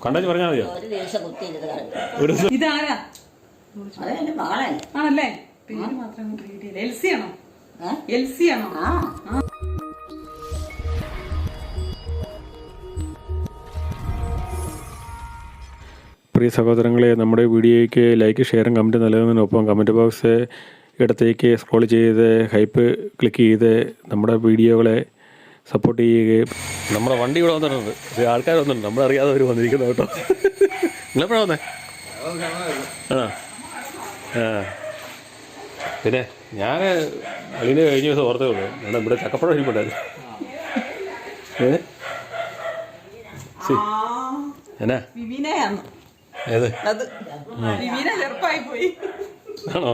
കണ്ടേച്ച് പറഞ്ഞാൽ മതിയോ? ഇതാരാ ആണല്ലേ? പേര് മാത്രം എൽസിയാണോ? എൽസിയാണോ? പ്രിയ സഹോദരങ്ങളെ, നമ്മുടെ വീഡിയോയ്ക്ക് ലൈക്ക്, ഷെയറും കമൻറ്റ് നൽകുന്നതിനൊപ്പം കമൻറ്റ് ബോക്സ് ഇടത്തേക്ക് സ്ക്രോൾ ചെയ്ത് ഹൈപ്പ് ക്ലിക്ക് ചെയ്ത് നമ്മുടെ വീഡിയോകളെ സപ്പോർട്ട് ചെയ്യുകയും. നമ്മുടെ വണ്ടി ഇവിടെ വന്നിട്ടുണ്ട്, ആൾക്കാർ വന്നിട്ടുണ്ട്, നമ്മളറിയാതെ അവർ വന്നിരിക്കുന്നത് കേട്ടോ. നിങ്ങളെപ്പോഴാണ് വന്നേ? ആണോ? പിന്നെ ഞാൻ അളിനെ കഴിഞ്ഞ ദിവസം ഓർത്തേ ഉള്ളൂ, ഞാൻ ഇവിടെ ചക്കപ്പഴം ഇരിപ്പുണ്ടായിരുന്നു. എന്നാ ഏത് ആണോ?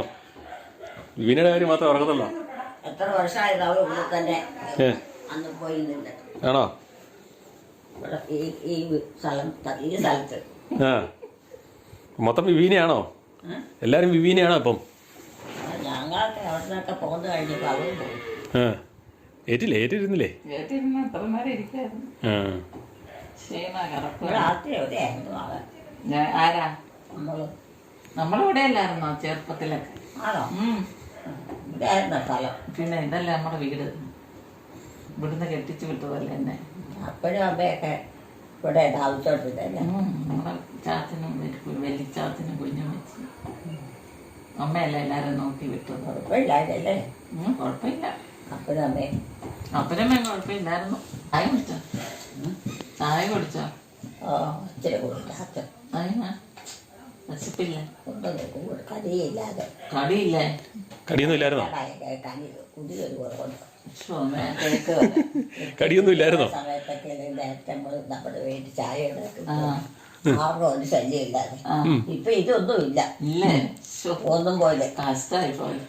വിവീനയുടെ കാര്യം മാത്രമേ ഓർക്കത്തുള്ളൂ. ആണോ? ആ, മൊത്തം വിവീനയാണോ? എല്ലാരും വിവീനയാണോ ഇപ്പം? ഏറ്റില്ലേ? ഏറ്റിരുന്നില്ലേ? ആരാ? നമ്മളിവിടെ അല്ലായിരുന്നോ ചെറുപ്പത്തിലൊക്കെ? പിന്നെ ഇതല്ലേ നമ്മുടെ വീട്, ഇവിടുന്ന് കെട്ടിച്ചു വിട്ടതല്ലേ എന്നെ. അപ്പോഴും അമ്മയൊക്കെ ഇവിടെ താമസിച്ചോണ്ടിരുന്നല്ലേ. നമ്മുടെ ചാച്ചനും വെല്ലിച്ചാച്ചനും കുഞ്ഞും വെച്ച് അമ്മയല്ലേ എല്ലാരും നോക്കി വിട്ടത്. കുഴപ്പമില്ലായിരുന്നല്ലേ? കുഴപ്പമില്ല. അപ്പോഴും അമ്മയും കുഴപ്പമില്ലായിരുന്നു. ചായ കുടിച്ചോ? ചായ കുടിച്ചോ? ഇച്ചിരി കൊടുക്കാത്ത വിശപ്പില്ല. കടിയില്ലാതെ. കടിയില്ലേ? കടിയൊന്നും ഇല്ലായിരുന്നോ? കുടിയൊരു കുറവുണ്ട്. കടിയൊന്നും ഇല്ലായിരുന്നോ? സമയത്തൊക്കെ നമ്മുടെ വീട്ടിൽ ചായ ആർക്കും ഒരു ശല്യം ഇല്ലാതെ. ഇപ്പൊ ഇതൊന്നും ഇല്ല, ഒന്നും പോലെ കഷ്ടായി പോലെ.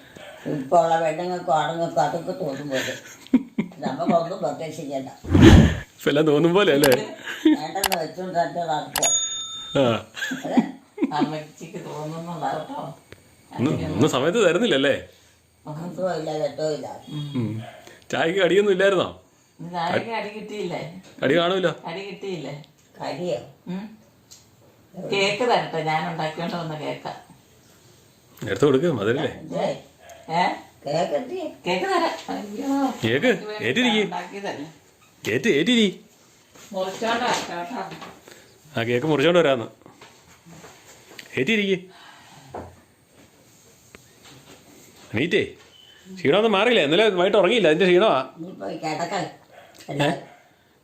ഇപ്പൊ ഉള്ള പെണ്ണുങ്ങൾക്കും ആണുങ്ങൾക്കും അതൊക്കെ തോന്നും പോലെ. നമുക്കൊന്നും പ്രത്യേകിച്ചില്ല, എല്ലാം തോന്നും പോലെ അല്ലേ? വേണ്ടെന്ന് വെച്ചോണ്ട് തന്നെ നടക്കുക. അമ്മച്ചിക്ക് തോന്നുന്നുണ്ടാവട്ടോ. ഒന്നും സമയത്ത് തരുന്നില്ലല്ലേ? ഒന്നും ഇല്ല, തെറ്റോ ഇല്ല. ചായക്ക് കടിയൊന്നും ഇല്ലായിരുന്നോ? ചായക്ക് അടി കിട്ടിയില്ലേ? കടി കാണൂല്ലോ. അടി കിട്ടിയില്ലേ? കരിയോ? കേക്ക് തരട്ടെ, ഞാൻ ഉണ്ടാക്കിയോണ്ട് വന്ന കേക്ക എടുത്തു കൊടുക്കുക, മധുരല്ലേ? കേക്ക് തരാം. കേക്ക് ഏറ്റിരിക്കും, ഏറ്റിരി. ആ കേക്ക് മുറിച്ചോണ്ട് വരാന്ന്. ഏറ്റിരിക്കും. നീറ്റേ ക്ഷീണമൊന്നും മാറിയില്ല. ഇന്നലെ വൈകിട്ട് ഉറങ്ങിയില്ല, അതിന്റെ ക്ഷീണമാ.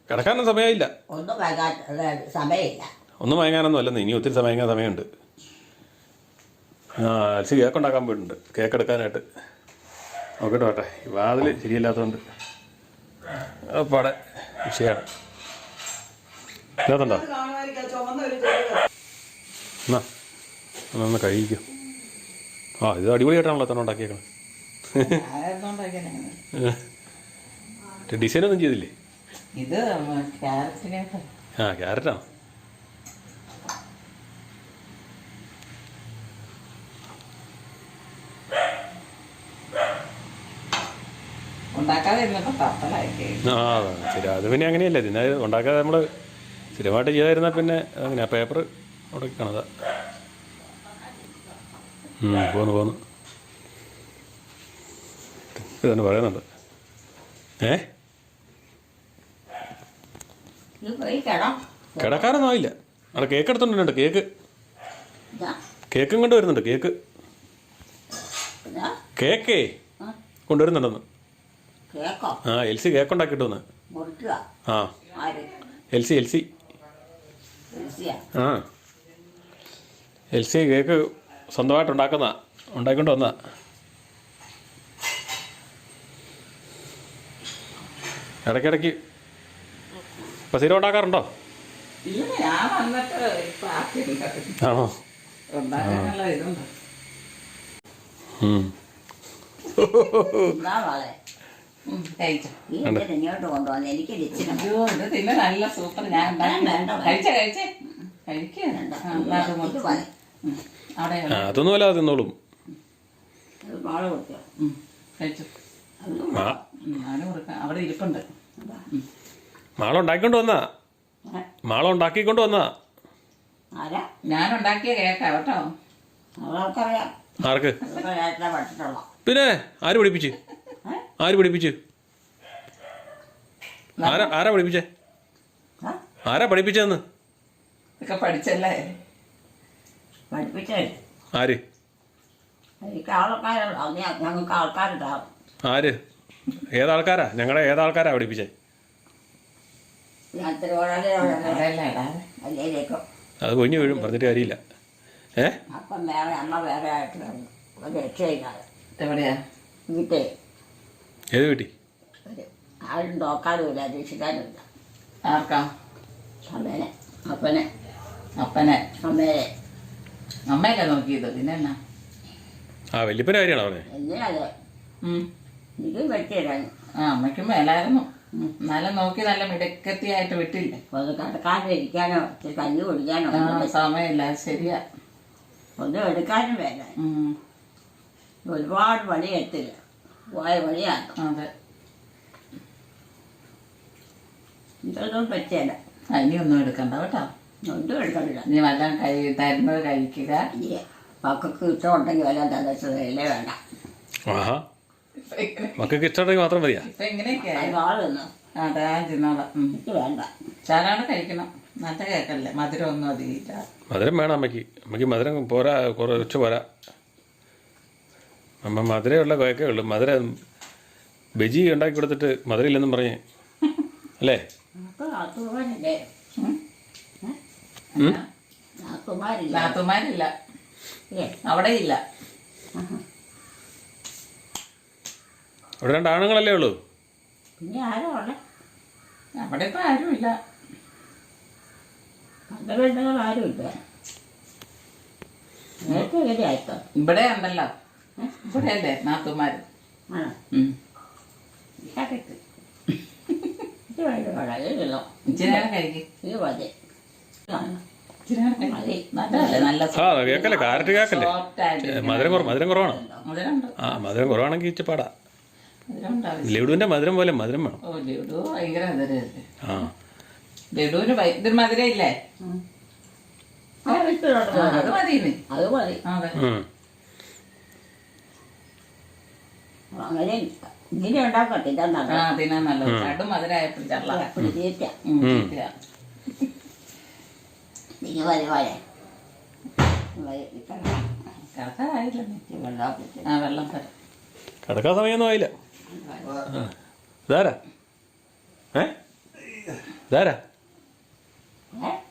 കിടക്കാനൊന്നും സമയമില്ല. ഒന്നും മയങ്ങാനൊന്നും അല്ലെന്ന്, ഇനി ഒത്തിരി മയങ്ങാൻ സമയമുണ്ട്. അച്ഛൻ കേക്ക് ഉണ്ടാക്കാൻ പോയിട്ടുണ്ട്, കേക്ക് എടുക്കാനായിട്ട്. നോക്കട്ടെ വേട്ടെ, വാതിൽ ശരിയല്ലാത്തതുകൊണ്ട് പാടെ വിഷയമാണ്. ഇല്ലാത്തണ്ടോ? എന്നാ ഒന്ന് കഴിക്കും. ഇത് അടിപൊളിയായിട്ടാണല്ലോ തന്നെ ഉണ്ടാക്കിയേക്കണം. ഡിസൈനൊന്നും ചെയ്തില്ലേ? ഇത് ക്യാരറ്റാണോ? ശരി, അത് പിന്നെ അങ്ങനെയല്ലേ. ഇതിനെ ഉണ്ടാക്കാതെ നമ്മൾ സ്ഥിരമായിട്ട് ചെയ്തായിരുന്നാൽ പിന്നെ അങ്ങനെ പേപ്പർ അവിടെ കാണാതാ. പോന്നു ഇതന്നെ പറയുന്നുണ്ട്. കിടക്കാനൊന്നും ആയില്ല. അവിടെ കേക്ക് എടുത്തോണ്ടുണ്ട്. കേക്കും കൊണ്ട് വരുന്നുണ്ട്. കേക്കേ കൊണ്ടുവരുന്നുണ്ടെന്ന്. എൽസി കേക്ക് ഉണ്ടാക്കിയിട്ട് വന്ന്. എൽസി എൽസി കേക്ക് സ്വന്തമായിട്ട് ഉണ്ടാക്കിക്കൊണ്ട് വന്നാ. ഇടയ്ക്കിടയ്ക്ക് ഇപ്പം സ്ഥിരം ഉണ്ടാക്കാറുണ്ടോ? ആണോ? നല്ല സൂപ്പർ. ഞാൻ അതൊന്നും അല്ലാതെ തിന്നോളും. അവിടെ ഇരിപ്പുണ്ട്. മാള ഉണ്ടാക്കിക്കൊണ്ട് വന്നാ. മാള ഉണ്ടാക്കിക്കൊണ്ട് വന്നാ. ആരാ? ഞാനുണ്ടാക്കിയ കേക്കാ കേട്ടോ. അവൾക്കറിയാം. ആർക്ക്? നേരത്തെ പഠിച്ചിട്ടുള്ള. പിന്നെ ആര് പഠിപ്പിച്ച്? ആര് പഠിപ്പിച്ച്? ആരാ പഠിപ്പിച്ചേ? ആരാ പഠിപ്പിച്ചതെന്ന്? ഇതൊക്കെ പഠിച്ചല്ലേ? പഠിപ്പിച്ചേ ആര്? എനിക്ക് ആൾക്കാരുണ്ടാവും. ഞങ്ങൾക്ക് ആൾക്കാരുണ്ടാവും. ആര്? ഏതാൾക്കാരാ? ഞങ്ങളുടെ ഏതാൾക്കാരാ പഠിപ്പിച്ചേ? ഞാൻ തിരുവോഴയിലുള്ള അതല്ലേ ഇടാ. അല്ലേക്കും അത് കൊഞ്ഞു വീഴും, പറഞ്ഞിട്ട് കാര്യമില്ല. അപ്പം വേറെ അമ്മ വേറെ ആയിട്ട് ഒരു രക്ഷയില്ലാതെ എവിടെയാ? വീട്ടേ ഏത് വീട്ടി? ഒരു ആരും നോക്കാനുമില്ല, രക്ഷിക്കാനുമില്ല. ആർക്കാ? അമ്മേനെ അപ്പനെ അപ്പനെ. അമ്മേനെ അമ്മയല്ലേ നോക്കിയത്, പിന്നെ എന്നാ? ആ വല്യപ്പൻ്റെ കാര്യമാണോ പറഞ്ഞത്? എന്നെയത് എനിക്കും പറ്റിയില്ല. അമ്മയ്ക്കും മേലായിരുന്നു. എന്നാലും നോക്കി നല്ല മിടക്കത്തിയായിട്ട് വിട്ടില്ലേ? ഒന്ന് കിടക്കാനോ ഇരിക്കാനോ ഇച്ചിരി കഞ്ഞി കുടിക്കാനോ സമയമില്ല. ശരിയാ. ഒന്നും എടുക്കാനും വേണ്ട. ഒരുപാട് പണിയെത്തില്ല, പോയ പണിയാണ്. അതെ. ഇതൊന്നും പറ്റിയല്ല. ഇനിയൊന്നും എടുക്കണ്ട കേട്ടോ. ഒന്നും എടുക്കണില്ല. ഇനി വല്ലതും തരുന്നത് കഴിക്കുക. മക്കൾക്ക് ഇഷ്ടമുണ്ടെങ്കിൽ വല്ലതും തന്നിട്ടേ വേണ്ട. ആഹാ, മക്കൾക്ക് ഇഷ്ടമുണ്ടെങ്കിൽ മാത്രം മതിയാ? ഇപ്പൊ ഇങ്ങനെയൊക്കെയാ. ആളൊന്നും അതാ തിന്നോളാം. എനിക്ക് വേണ്ട. ചാരാണ് കഴിക്കണം. നല്ല കേക്കല്ലേ, മധുരം ഒന്നും അധികമില്ല. മധുരം വേണം അമ്മയ്ക്ക്. അമ്മയ്ക്ക് മധുരം പോരാ, കുറച്ച് പോരാ. അമ്മ മധുരമുള്ള കേക്കേ ഉള്ളൂ. മധുരം ബജി ഉണ്ടാക്കി കൊടുത്തിട്ട് മധുരം ഇല്ലെന്നും പറഞ്ഞേ അല്ലേ? നാത്തുമാരില്ലേ? നാത്തുമാരില്ല. നാത്തുമാരില്ല, അവിടെ ഇല്ല. അവിടെ 2 ആണുങ്ങളല്ലേ ഉള്ളൂ? പിന്നെ ആരാ ഉള്ളെ? അവിടെ ഇപ്പൊ ആരുമില്ല. പണ്ട് ബന്ധുക്കൾ ആരുമില്ല. നേരത്തെ എങ്ങനെയായിട്ടോ? ഇവിടെ ഉണ്ടല്ലോ. ഇവിടെ അല്ലേ നാത്തുമാര്? ആണോ? ഇത് വേണ്ട കളയില്ലല്ലോ. ഇച്ചിരി നേരം കഴിക്കും. ഇത് മതി. മതി. നല്ലതല്ലേ? നല്ല ആ കേക്കല്ലേ, കാരറ്റ് കേക്കല്ലേ? മധുരം കുറവാണ്. മധുരമുണ്ട്. ആ മധുരം കുറവാണെങ്കിൽ ഇച്ചിപ്പാടാ. മധുരമുണ്ടാവും. ലഡുവിൻ്റെ മധുരം പോലെ മധുരം വേണം. ഓ ലഡു ഭയങ്കര മധുരല്ലേ? ആ ലഡുവിന് ഇതൊരു മധുരം ഇല്ലേ? അത് മതി. അത് മതി. അതെ. അങ്ങനെ ഇങ്ങനെ ഉണ്ടാക്കത്തില്ല. തിന്നാൻ നല്ലത്. ലഡു മധുരമായപ്പോൾ ചള്ള. തീറ്റ പിന്നെ വരുവാനെ കിടക്കാറായില്ലേ? വെള്ളം തരാം. കിടക്കാൻ സമയമൊന്നും ആയില്ല. ഇതാരാ? ഇതാരാ?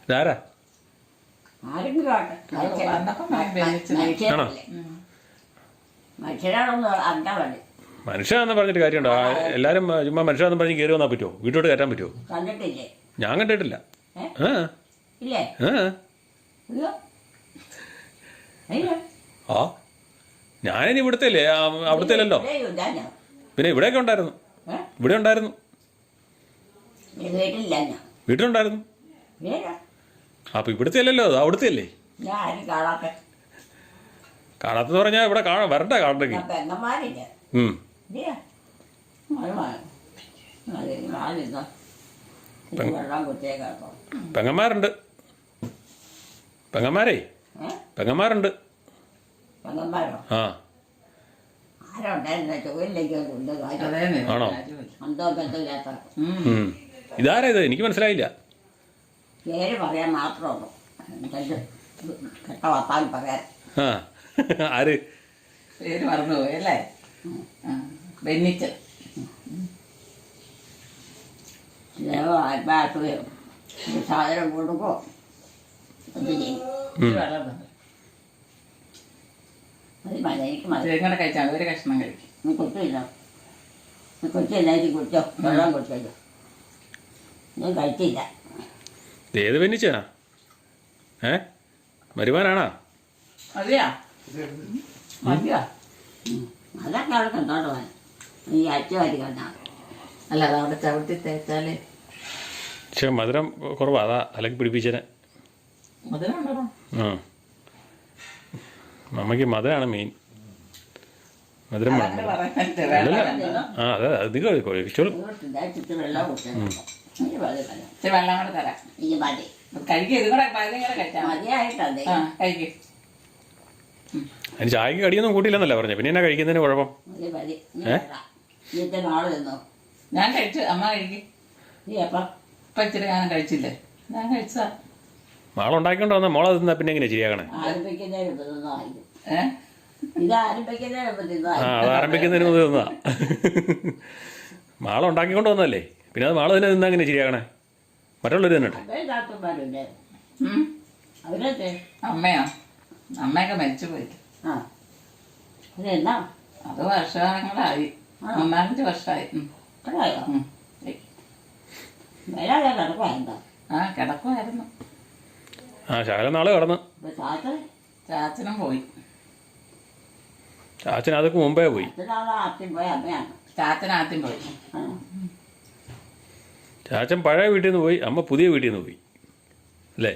ഇതാരാ? ആരെങ്കിലും ആണോ? മനുഷ്യരാണൊന്നും അറിഞ്ഞാൽ മതി. മനുഷ്യനാന്ന് പറഞ്ഞിട്ട് കാര്യമുണ്ടോ? എല്ലാവരും ചുമ്മാ മനുഷ്യനാന്ന് പറഞ്ഞ് കയറി വന്നാൽ പറ്റുമോ? വീട്ടോട്ട് കയറ്റാൻ പറ്റുമോ? കണ്ടിട്ടില്ലേ? ഞാൻ കണ്ടിട്ടില്ല. ഇല്ലേ? ആ ഞാനിനി ഇവിടുത്തെ അല്ലേ, അവിടുത്തെ അല്ലല്ലോ. പിന്നെ ഇവിടെയൊക്കെ ഉണ്ടായിരുന്നു. ഇവിടെ ഉണ്ടായിരുന്നു. വീട്ടിലില്ല. വീട്ടിലുണ്ടായിരുന്നു. അപ്പം ഇവിടുത്തെ അല്ലല്ലോ, അത് അവിടുത്തെ അല്ലേ? ഞാൻ കാണാത്ത കാണാത്തെന്ന് പറഞ്ഞാൽ ഇവിടെ വരണ്ട കാണണ്ടെങ്കിൽ. പെങ്ങന്മാരില്ല. വെള്ളം കുത്തിയേക്കാട്ടോ. പെങ്ങന്മാരുണ്ട്. പെങ്ങന്മാരേ പെങ്ങന്മാരുണ്ട്. പെങ്ങന്മാരോ? ആ ആരുണ്ടായിരുന്ന ചോദില്ലെങ്കിൽ ആണോ? അന്തോ ബന്ധമില്ലാത്ത ഇതാരാ ഇത്? എനിക്ക് മനസ്സിലായില്ല. പേര് പറയാൻ മാത്രമുള്ളൂ. കെട്ട വർത്താൻ പറയാൻ. ആ ആര്? പേര് മറന്നുപോയി അല്ലേ? ബെന്നിച്ചൻ. ആത്മാർത്ഥതയും സാധനം കൊടുക്കോ അത് ചെയ്യും. വെള്ളം തന്നെ. അത് മതി. എനിക്ക് മതി. ഇങ്ങനെ കഴിച്ചാൽ ഒരു കഷ്ണം കഴിക്കും. കുത്തില്ല. കുത്തില്ലായിരിക്കും. കുടിച്ചോ, വെള്ളം കുടിച്ചോ. ഞാൻ കഴിച്ചില്ല. ഏത് പെന്നിച്ചാ? വരുമാനാണോ? മതിയാ? മതിയാ? അതൊക്കെ അവിടെ കണ്ടോണ്ട് പോകാൻ ഈ അച്ഛ വരി കണ്ടാ. അല്ല അതവിടെ ചവിട്ടി തേച്ചാലേ. പക്ഷേ മധുരം കുറവാ, അതാ അല്ലെങ്കിൽ പിടിപ്പിച്ചേനെ. മധുരം ഉണ്ടോ? അമ്മയ്ക്ക് മധുരമാണ് മെയിൻ. മധുരം വേണം. അങ്ങനെ പറയുന്നത് വെള്ളം ആ അതെ അത് കഴിച്ചോളൂ. ഇച്ചിരി വെള്ളം കുടിക്കണം. ഇനി മതി മതി. ഇച്ചിരി വെള്ളം കൂടെ തരാം. ഇനി മതി. കഴിക്കുക, ഇത് കൂടെ പകുതിയും കൂടെ കഴിച്ചാൽ മതി. മതിയായിട്ടേ. ആ കഴിക്കും. അതിന് ചായക്ക് കടിയൊന്നും കൂട്ടിയില്ലെന്നല്ല പറഞ്ഞത്. പിന്നെ എന്നാ കഴിക്കുന്നതിന് കുഴപ്പം? മതി മതി. ഇന്നത്തെ നാളെ നിന്നോ? ഞാൻ കഴിച്ചു. അമ്മ കഴിക്കും. നീ എപ്പം? ഇപ്പം ഇച്ചിരി ഞാൻ കഴിച്ചില്ലേ? ഞാൻ കഴിച്ചാ. മാളുണ്ടാക്കിക്കൊണ്ട് വന്നാൽ മോളെ തിന്നാ പിന്നെ എങ്ങനെയാ ശരിയാക്കണേ? ആരംഭിക്കുന്നതിന് മുമ്പ് തിന്നായിരിക്കും. ഏ ഇത് ആരംഭിക്കുന്നതിന് മുമ്പ് ആ തിന്നായിരിക്കും. അത് ആരംഭിക്കുന്നതിന് മുമ്പ് തിന്നാ. മാളുണ്ടാക്കിക്കൊണ്ട് വന്നല്ലേ, പിന്നെ അത് മാള് തന്നെ തിന്നാ എങ്ങനെ ശരിയാക്കണേ? മറ്റുള്ളവർ തന്നെ അവരെ നാട്ടുകാരുണ്ട്. ഉം. അവരൊക്കെ അമ്മയോ? അമ്മയൊക്കെ മരിച്ചു പോയി. ആ അതെന്നാ അത് വർഷങ്ങളായി. 4-5 വർഷമായി. അത്രയോ? ഉം. വരാതെ കിടക്കുക എന്താ? ആ കിടക്കുമായിരുന്നു. ആ ശകലം നാളെ കടന്ന്. ഇപ്പൊ ചാച്ചൻ ചാച്ചനും പോയി. ചാച്ചൻ അതൊക്കെ മുമ്പേ പോയി. അച്ഛനാണോ ആദ്യം പോയ അമ്മയാണ്? ചാച്ചൻ ആദ്യം പോയി. ആ. ചാച്ചൻ പഴയ വീട്ടിൽ നിന്ന് പോയി, അമ്മ പുതിയ വീട്ടിൽ നിന്ന് പോയി അല്ലേ?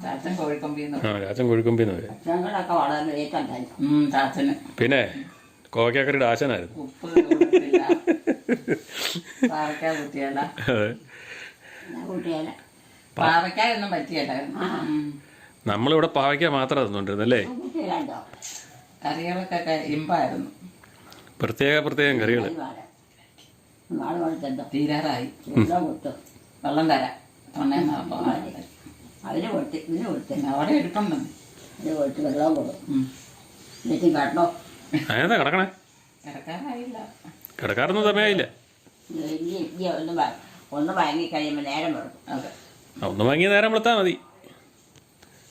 ചാച്ചൻ കോഴിക്കൊമ്പിന്ന് ആ ചാച്ചൻ കോഴിക്കൊമ്പിൽ നിന്ന് പോയി. അച്ഛങ്ങളൊക്കെ വളരെ ഏറ്റണ്ടായി. ചാച്ചന് പിന്നെ കോവയ്ക്കാക്കറിയുടെ ആശനായിരുന്നു. ഉപ്പ് കൊടുത്തില്ല, പാവയ്ക്ക കുത്തിയല്ല, അതെ, കുട്ടികളെ പാവയ്ക്കായൊന്നും പറ്റിയല്ലായിരുന്നു. നമ്മളിവിടെ പാവയ്ക്ക മാത്രം തന്നുകൊണ്ടിരുന്നല്ലേ? കുട്ടികളുണ്ടോ? കറികളൊക്കെ ഇമ്പായിരുന്നു. പ്രത്യേകം കറികൾ. നാളെ കൊടുത്തോ? തീരാറായി. വെള്ളം കൊടുത്തു. വെള്ളം തരാം. തൊണ്ണേന്ന് അവര് കൊടുത്ത് ഇതിന് കൊടുത്തു. അവിടെ എടുപ്പുണ്ട്. ഇത് കൊടുത്ത് വെള്ളം കൊടുക്കും. എന്നിട്ട് കണ്ടോ? അതിനെന്താ കിടക്കണേ? കിടക്കാറായില്ല. കിടക്കാറൊന്നും സമയമായില്ല. ഇനി ഒന്ന് വാങ്ങി കഴിയുമ്പോൾ നേരം കൊടുക്കും. അതെ. ഒന്ന് വാങ്ങിയ നേരം വിളത്താൽ മതി.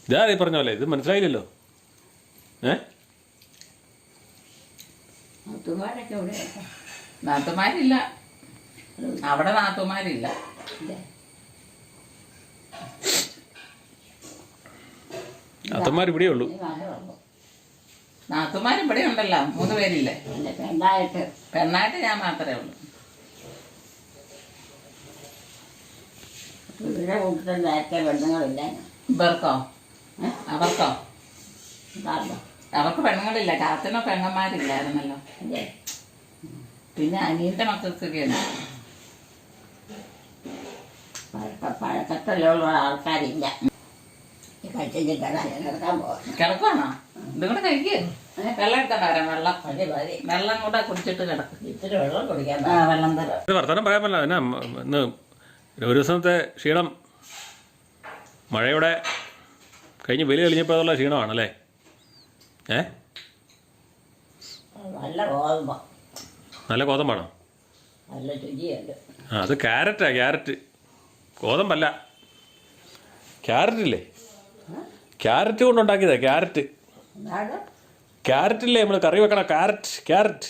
ഇതാ ഈ പറഞ്ഞ പോലെ ഇത് മനസ്സിലായില്ലല്ലോ. നാത്തുമാരൊക്കെ ഇവിടെ നാത്തുമാരില്ല. അവിടെ നാത്തുമാരില്ല. അത്തന്മാർ ഇവിടെ ഉള്ളൂ. നാത്തുമാരും ഇവിടെ ഉണ്ടല്ലോ. 3 പേരില്ലേ? പെണ്ണായിട്ട് പെണ്ണായിട്ട് ഞാൻ മാത്രമേ ഉള്ളൂ. ഇവിടെ കൂട്ടത്തിൽ നേരത്തെ പെണ്ണുങ്ങളില്ല. ഇവർക്കോ? അവർക്കോ? എന്താണോ? അവർക്ക് പെണ്ണുങ്ങളില്ല. ചാച്ചനോ പെങ്ങന്മാരില്ലായിരുന്നല്ലോ. അല്ലേ? പിന്നെ അനിയന്റെ മക്കൾക്കൊക്കെയാണ്. പഴക്കത്തുള്ള ആൾക്കാരില്ല. കഴിച്ചിട്ട് കിടക്കാൻ പോകാം. കിടക്കുവാണോ? ഇതും കൂടെ കഴിക്ക്. വെള്ളം എടുത്തോണ്ട് വരാം. വെള്ളം മതി മതി. വെള്ളം കൂടെ കുടിച്ചിട്ട് കിടക്കും. ഇത്തിരി വെള്ളം കുടിക്കാൻ വെള്ളം തരാം. ഇത് വർത്തമാനം പറയാൻ പറ്റില്ല. എന്നാ ഇന്ന് ഒരു ദിവസത്തെ ക്ഷീണം മഴയുടെ കഴിഞ്ഞ് വെയിൽ തെളിഞ്ഞപ്പോൾ അതുള്ള ക്ഷീണമാണല്ലേ? നല്ല ഗോതമ്പ. നല്ല ഗോതമ്പാണോ? നല്ല രുചിയുണ്ട്. ആ അത് ക്യാരറ്റ്. ഗോതമ്പല്ല, ക്യാരറ്റില്ലേ? ക്യാരറ്റ് കൊണ്ടുണ്ടാക്കിയതാ. എന്താണ്? ക്യാരറ്റില്ലേ നമ്മൾ കറി വെക്കണ ക്യാരറ്റ്.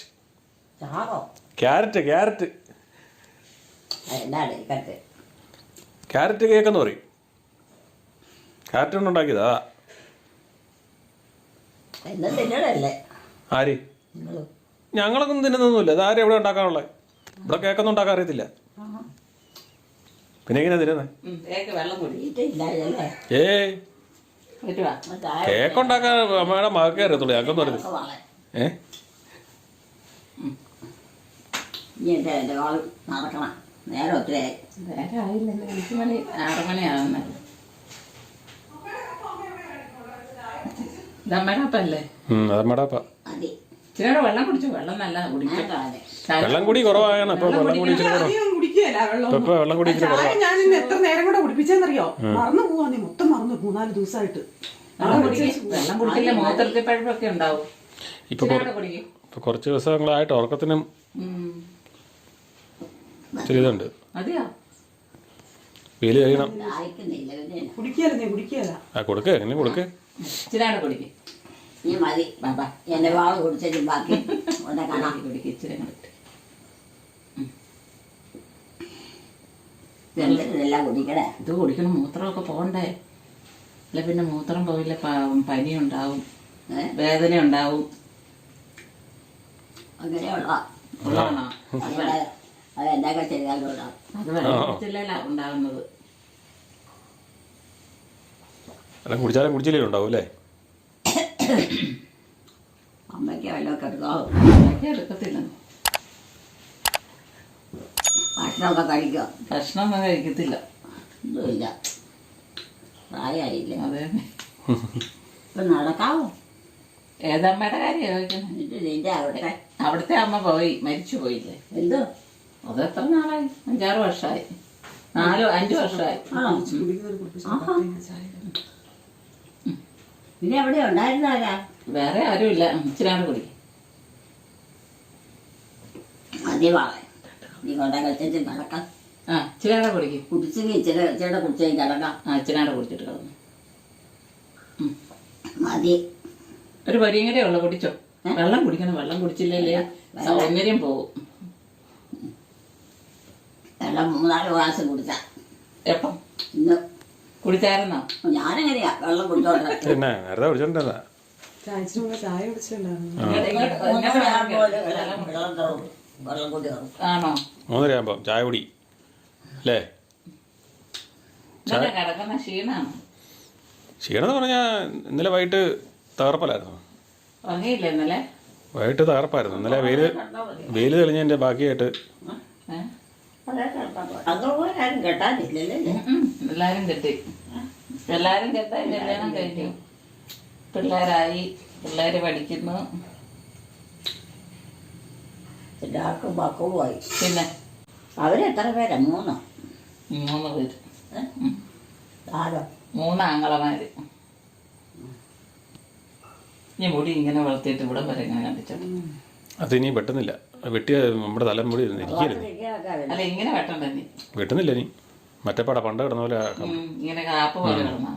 ചാറോ? ക്യാരറ്റ് എന്താണ് ഇക്കത്ത്? ക്യാരറ്റ് കേക്കെന്ന് പറയും. ക്യാരറ്റ് കൊണ്ടുണ്ടാക്കിയതാ. എന്ന് തിന്നണല്ലേ ആര്? നിങ്ങള്? ഞങ്ങളൊന്നും തിന്നുന്നൊന്നുമില്ല. അതാരും എവിടെ ഉണ്ടാക്കാനുള്ളത്? ഇവിടെ കേക്കൊന്നും ഉണ്ടാക്കാൻ അറിയത്തില്ല. പിന്നെ എങ്ങനെയാ തിന്നുന്നത്? വെള്ളം കുടി. വീട്ടിലില്ലാതല്ലേ? പറ്റുവാ? കേക്ക് ഉണ്ടാക്കാൻ അമ്മയുടെ മകക്കേ അറിയത്തുള്ളൂ. ഞങ്ങൾക്കൊന്നും അറിയത്തില്ല. ഇനി എൻ്റെ കാൾ നടക്കണം. നേരെ ഒത്തിരി നേരെ ആയില്ലല്ലോ. 5 മണി 6 മണിയാവുന്നേ. ഇതമ്മയുടെ അപ്പല്ലേ? അതമ്മയുടെ അപ്പ. മതി. ഇച്ചിരിയുടെ വെള്ളം കുടിച്ചു. വെള്ളം നല്ല കുടിക്കും. വെള്ളം കൂടി കുറവാണ് ഇപ്പൊ. വെള്ളം കൂടി ഇച്ചിരി കുറവാണ്. ഇപ്പൊ വെള്ളം കൂടി ഇച്ചിരി കുറവാണ്. ഞാൻ ഇന്ന് എത്ര നേരം കൂടെ കുടിപ്പിച്ചെന്നറിയോ? മറന്നു പോവാ. നീ മൊത്തം മറന്നു. 3-4 ദിവസമായിട്ട് വെള്ളം കുടിക്കില്ല. മൂത്രത്തിൽ പഴുപ്പൊക്കെ ഉണ്ടാവും. ഇപ്പൊ കുറച്ച് ദിവസങ്ങളായിട്ട് ഉറക്കത്തിനും ഇച്ചിരി ഇതുണ്ട്. മതിയോ? വെയില് കഴിയണം. അയക്കുന്നില്ല. പിന്നെ കുടിക്കല. നീ കുടിക്കല. കൊടുക്ക്. എങ്ങനെ കൊടുക്ക്? ഇച്ചിരിയാണ് കുടിക്കും. നീ മതി. ബാബാ എൻ്റെ വാള് കുടിച്ചിട്ട് ബാക്കി ഒന്ന് കാണാം. കുടിക്കും. ഇച്ചിരി ഇതെല്ലാം കുടിക്കണേ. ഇത് കുടിക്കണം. മൂത്രമൊക്കെ പോകണ്ടേ? അല്ല പിന്നെ മൂത്രം പോയില്ല പനി ഉണ്ടാവും, വേദന ഉണ്ടാവും. അങ്ങനെയുള്ള ഉള്ളതാണോ? അത് എന്തൊക്കെ ചെയ്താലും ഉണ്ടാവും. അത് വെള്ളത്തിലല്ല ഉണ്ടാകുന്നത്. കുടിച്ചാലും കുടിച്ചില്ലേ ഉണ്ടാവും അല്ലേ? അമ്മയ്ക്ക് വല്ലതൊക്കെ എടുക്കാവോ? അമ്മയ്ക്ക് എടുക്കത്തില്ല. ഭക്ഷണമൊക്കെ കഴിക്കുക? ഭക്ഷണമൊന്നും കഴിക്കത്തില്ല. ഒന്നുമില്ല, പ്രായമായില്ലേ? അതെ. ഇപ്പം നടക്കാവോ? ഏതമ്മയുടെ കാര്യം ചോദിക്കുന്നത്? ഇത് നിന്റെ അവിടെ അവിടുത്തെ അമ്മ പോയി, മരിച്ചു പോയില്ലേ? എന്തോ? അത് എത്ര നാളായി? 5-6 വർഷമായി. 4-5 വർഷമായി. ആണോ? ആഹാ. പിന്നെ എവിടെ ഉണ്ടായിരുന്നാരാ? വേറെ ആരുമില്ല. ഇച്ചിരാണ് കുടി. മതിവാളെ, നീ കൊണ്ടാ കഴിച്ചു കിടക്കാം. ആ ഇച്ചിരാടെ കുടിക്കും. കുടിച്ചെങ്കിൽ ഇച്ചിരി കുടിച്ചേക്ക് കിടക്കാം. ഇച്ചിരാടെ കുടിച്ചിട്ട് കിടന്നു. മതി. ഒരു പരിയും കൂടെ ഉള്ളു, കുടിച്ചോ. വെള്ളം കുടിക്കണം. വെള്ളം കുടിച്ചില്ലേ സൗന്ദര്യം പോകും. വെള്ളം 3-4 ഗ്ലാസ് കുടിച്ച. എപ്പം ഇന്ന് കുടിച്ചായിരുന്നോ? ഞാനെങ്ങനെയാ വെള്ളം കുടിച്ചോണ്ട്? പിന്നെ നേരത്തെ കുടിച്ചോണ്ടിരുന്ന ചായച്ചിന് മുമ്പ് ചായ കുടിച്ചിട്ടുണ്ടായിരുന്നു. വെള്ളം കുടി കയറും. ആണോ? 3:30 ചായ കുടി അല്ലേ? ഇന്നലെ കിടക്കുന്ന ക്ഷീണാണ്. ക്ഷീണമെന്ന് പറഞ്ഞാൽ ഇന്നലെ വൈകിട്ട് തകർപ്പലായിരുന്നു. ഉറങ്ങിയില്ല ഇന്നലെ? വൈകിട്ട് തകർപ്പായിരുന്നു. ഇന്നലെ വെയിൽ തെളിഞ്ഞതിൻ്റെ ബാക്കിയായിട്ട്. അതുപോലെ ആരും കെട്ടാനില്ലല്ലേ? എല്ലാരും കെട്ടി. എല്ലാരും കെട്ടാൻ കല്യാണം കഴിഞ്ഞു. പിള്ളേരായി. പിള്ളേര് പഠിക്കുന്നു. എല്ലാവർക്കും മക്കളുമായി. പിന്നെ അവരെത്ര പേരാ? 3 പേര്. ആരോ? 3 ആങ്ങളമാര്. ഞാൻ മുടി ഇങ്ങനെ വളർത്തിയിട്ട് ഇവിടെ വരെ ഇങ്ങനെ കണ്ടിച്ചു. അത് ഇനി വെട്ടുന്നില്ല. വെട്ടിയ നമ്മുടെ തലമുടി ഇരിക്കരുത്. അല്ല ഇങ്ങനെ വെട്ടണ്ട നീ. വെട്ടുന്നില്ല ഇനി. മറ്റേപ്പാടാ പണ്ട് കിടന്ന പോലെ ഇങ്ങനെ കാപ്പ് പോലെ കിടന്നാ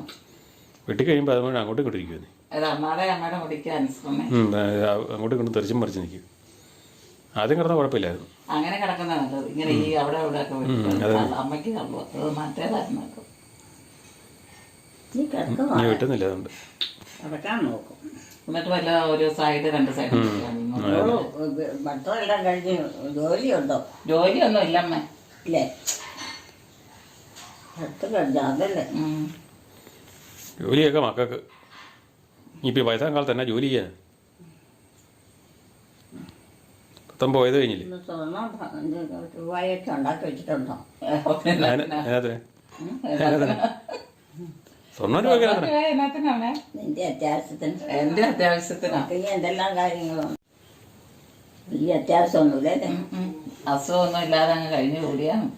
വെട്ടിക്കഴിയുമ്പോൾ അതുകൊണ്ട് അങ്ങോട്ടും ഇങ്ങോട്ടും ഇരിക്കും. അത് അമ്മയുടെ മുടിക്ക് അനുസരണേ. അങ്ങോട്ടും ഇങ്ങോട്ടും തെറിച്ചും മറിച്ച് നിൽക്കും. ആദ്യം കിടന്ന കുഴപ്പമില്ലായിരുന്നു. അങ്ങനെ കിടക്കുന്ന നല്ലത്. ഇങ്ങനെ ഈ അവിടെ ഇവിടെ ഒക്കെ അമ്മയ്ക്ക് കണ്ടു. അത് മറ്റേതായിരുന്നു. നീ വെട്ടുന്നില്ല അതുകൊണ്ട്. കിടക്കാൻ നോക്കും. എന്നിട്ട് വല്ല ഒരു സൈഡ് 2 സൈഡ് ഭർത്താവെല്ലാം കഴിഞ്ഞ് ജോലിയുണ്ടോ? ജോലിയൊന്നും ഇല്ല അമ്മ. ഇല്ലേ? അതല്ലേ ജോലിയൊക്കെ മക്കൾക്ക്. ഇനിയിപ്പോൾ വയസ്സാം കാലത്ത് തന്നെ ജോലി ചെയ്യാൻ. 19 പോയത് കഴിഞ്ഞില്ലേ? സ്വർണ്ണം രൂപയൊക്കെ ഉണ്ടാക്കി വെച്ചിട്ടുണ്ടോ? അതിനകത്ത് സ്വർണ്ണം രൂപ നിന്റെ അത്യാവശ്യത്തിന്. എന്റെ അത്യാവശ്യത്തിനാ. ഈ എന്തെല്ലാം കാര്യങ്ങളും വലിയ അത്യാവശ്യമൊന്നുമില്ലേ? അസുഖമൊന്നും ഇല്ലാതെ അങ്ങ് കഴിഞ്ഞു കൂടിയാണ്.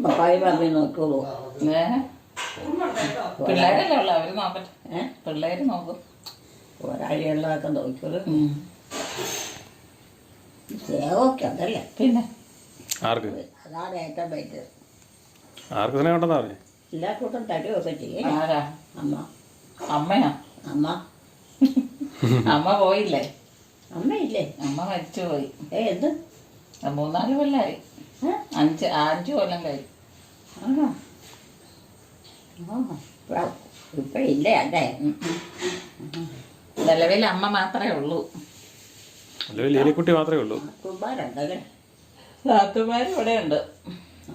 പപ്പായി പറഞ്ഞ് നോക്കുള്ളൂ. പിള്ളേരല്ലേ ഉള്ളു, അവര് നോക്കട്ടെ. പിള്ളേര് നോക്കും. ഒരാഴ്ചയുള്ളതൊക്കെ നോക്കുള്ളൂ. സ്നേഹമൊക്കെ അതല്ലേ? പിന്നെ ആർക്ക്? അതാണ് ഏറ്റവും പറ്റത്. ആർക്ക് സ്നേഹം ഉണ്ടെന്നാ പറഞ്ഞേ? എല്ലാ കൂട്ടം തരുമൊക്കെ ചെയ്യും. ആരാ? അമ്മ. അമ്മയാ? അമ്മ അമ്മ പോയില്ലേ? അമ്മയില്ലേ? അമ്മ മരിച്ചു പോയി. എന്ത്? 3-4 കൊല്ലായി. 5 കൊല്ലം കഴിഞ്ഞു. ആണോ? ഇപ്പൊ ഇല്ലേ അല്ലേ? നിലവിൽ അമ്മ മാത്രമേ ഉള്ളൂ. ലേലിക്കുട്ടി മാത്രമേ ഉള്ളൂ. നാത്തുമാരുണ്ടല്ലേ? നാത്തുമാരും ഇവിടെ ഉണ്ട്.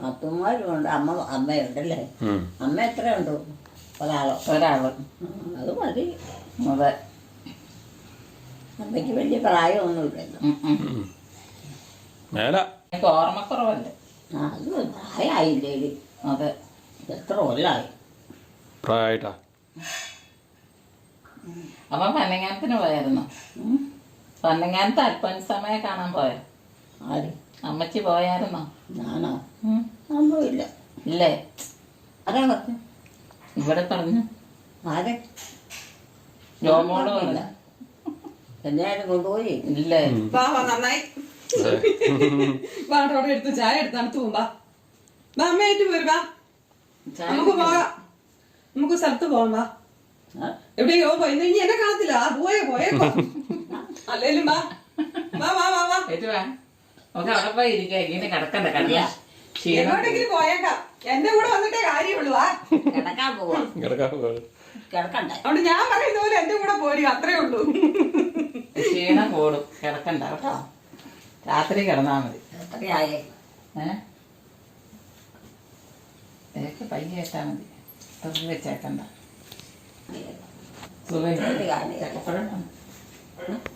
നാത്തുമാരും ഉണ്ട്. അമ്മയുണ്ടല്ലേ? അമ്മ എത്രയുണ്ട്? ഒരാള്. അത് മതി. അതെ. അമ്മയ്ക്ക് വലിയ പ്രായമൊന്നുമില്ലല്ലോ. എനിക്ക് ഓർമ്മക്കുറവല്ലേ? അത് പ്രായമായില്ലേ? അതെ. എത്ര കൊല്ലായി? പ്രായമായിട്ടാ? അമ്മ പന്നങ്ങാനത്തിന് പോയായിരുന്നു. പന്നങ്ങാനത്ത് അല്പസമയം കാണാൻ പോയോ? ആര്? അമ്മച്ചി പോയായിരുന്നോ? ഞാനോ? സംഭവമില്ല. ഇല്ലേ? അതാ പറഞ്ഞു. ഇവിടെ പറഞ്ഞു. ആരെ? ജോമോള് പറഞ്ഞ. എന്തായാലും കൊണ്ടുപോയി. ഇല്ലേ? വാ നന്നായി. വാടോടെ എടുത്ത് ചായ എടുത്ത് തണുത്ത് പോവാ. അമ്മയായിട്ട് പോരുവാ. നമുക്ക് പോകാം. നമുക്ക് സ്ഥലത്ത് പോവാം. വാ. എവിടെയോ പോയി. ഇനി എന്നെ കാണത്തില്ല. പോയേക്കോ. അല്ലേലും വാ. നമുക്ക് അവിടെ പോയി ഇരിക്കാം. ഇങ്ങനെ കിടക്കണ്ട. എങ്ങോട്ടെങ്കിലും പോയേക്കാം. എന്റെ കൂടെ വന്നിട്ടേ കാര്യമുള്ളൂ. കിടക്കാൻ പോവാ. കിടക്കണ്ടേ? അതുകൊണ്ട് ഞാൻ പറയുന്ന പോലെ എന്റെ കൂടെ പോരും. അത്രേ ഉള്ളൂ. ക്ഷീണം കൂടും. കിടക്കണ്ട കേട്ടോ. രാത്രി കിടന്നാ മതി. എത്രയായേ? പയ്യ കേട്ടാ മതി. വെച്ചേക്കണ്ട. ഇത് കാണില്ല. ചക്കപ്പഴം വേണം.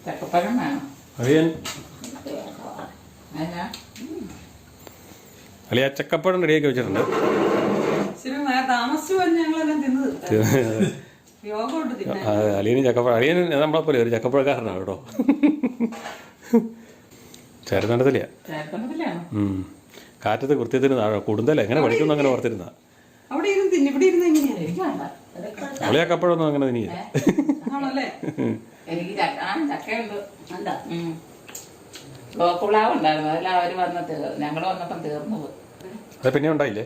ചക്കപ്പഴം വേണം. അളിയൻ ഇത് വേണോ? അതിനാ അളിയ ചക്കപ്പഴം റെഡിയാക്കി വെച്ചിട്ടുണ്ട്. ശരി താമസിച്ചു പറഞ്ഞ് ഞങ്ങളെല്ലാം തിന്നു തീർത്താം. യോഗ കൊണ്ട് തിന്നാൻ അളിയനും ചക്കപ്പഴം അളിയൻ നമ്മളെപ്പോലെ ഒരു ചക്കപ്പഴക്കാരനാണ് കേട്ടോ. ചേർന്നണ്ടത്തില്ല. ചേർക്കണത്തിലാണോ? കാറ്റത്ത് കൃത്യത്തിന് കുടുന്തല എങ്ങനെ പഠിക്കുന്നു അങ്ങനെ ഓർത്തിരുന്ന അവിടെ ഇരുന്ന് തിന്നു ഇവിടെ ഇരുന്ന് എങ്ങനെയാ എനിക്ക് വേണ്ട. അളിയ ചക്കപ്പഴമൊന്നും അങ്ങനെ തിന്നില്ല. ആണല്ലേ? എനിക്ക് ചക്കയുണ്ട്. എന്താ? ഗോക്കുളാവ് ഉണ്ടായിരുന്നു. അതെല്ലാം അവര് ഞങ്ങൾ വന്നപ്പം തീർന്നു പോയി. അത് പിന്നെ ഉണ്ടായില്ലേ?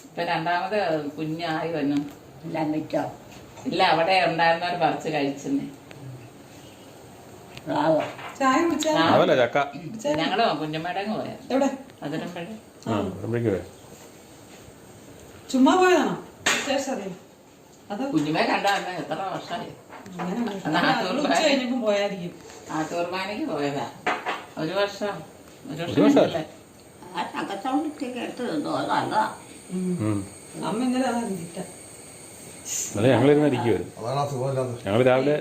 ഇപ്പൊ രണ്ടാമത് കുഞ്ഞായി വന്നു. എല്ലാം വെച്ചോ? ഇല്ല, അവിടെ ഉണ്ടായിരുന്നവർ പറിച്ച് കഴിച്ചെന്നേ. റാവോ? ചായ കുടിച്ചാ അതല്ല ചക്ക. ഞങ്ങള് കുഞ്ഞമ്മയുടെ പോയാ എവിടെ? അതിരമ്പഴേ. വരുമ്പോഴേക്ക് പോയാ. ചുമ്മാ പോയതാണോ? വിശേഷം അറിയാം. അത് കുഞ്ഞുമേ കണ്ടാ എത്ര വർഷമായി. ഉച്ച കഴിഞ്ഞപ്പം പോയായിരിക്കും. ആറ്റൂർമാനയ്ക്ക് പോയതാ. ഒരു വർഷം വർഷമല്ലേ? ആ ചക്കച്ചോളത്തേക്ക് എടുത്ത് തിന്നു. അത് നല്ലതാ. അമ്മ ഇന്നലെ അതാ ചിറ്റ. അതെ ഞങ്ങളിരുന്ന് ഇരിക്കുമായിരുന്നു. ഞങ്ങൾ രാവിലെ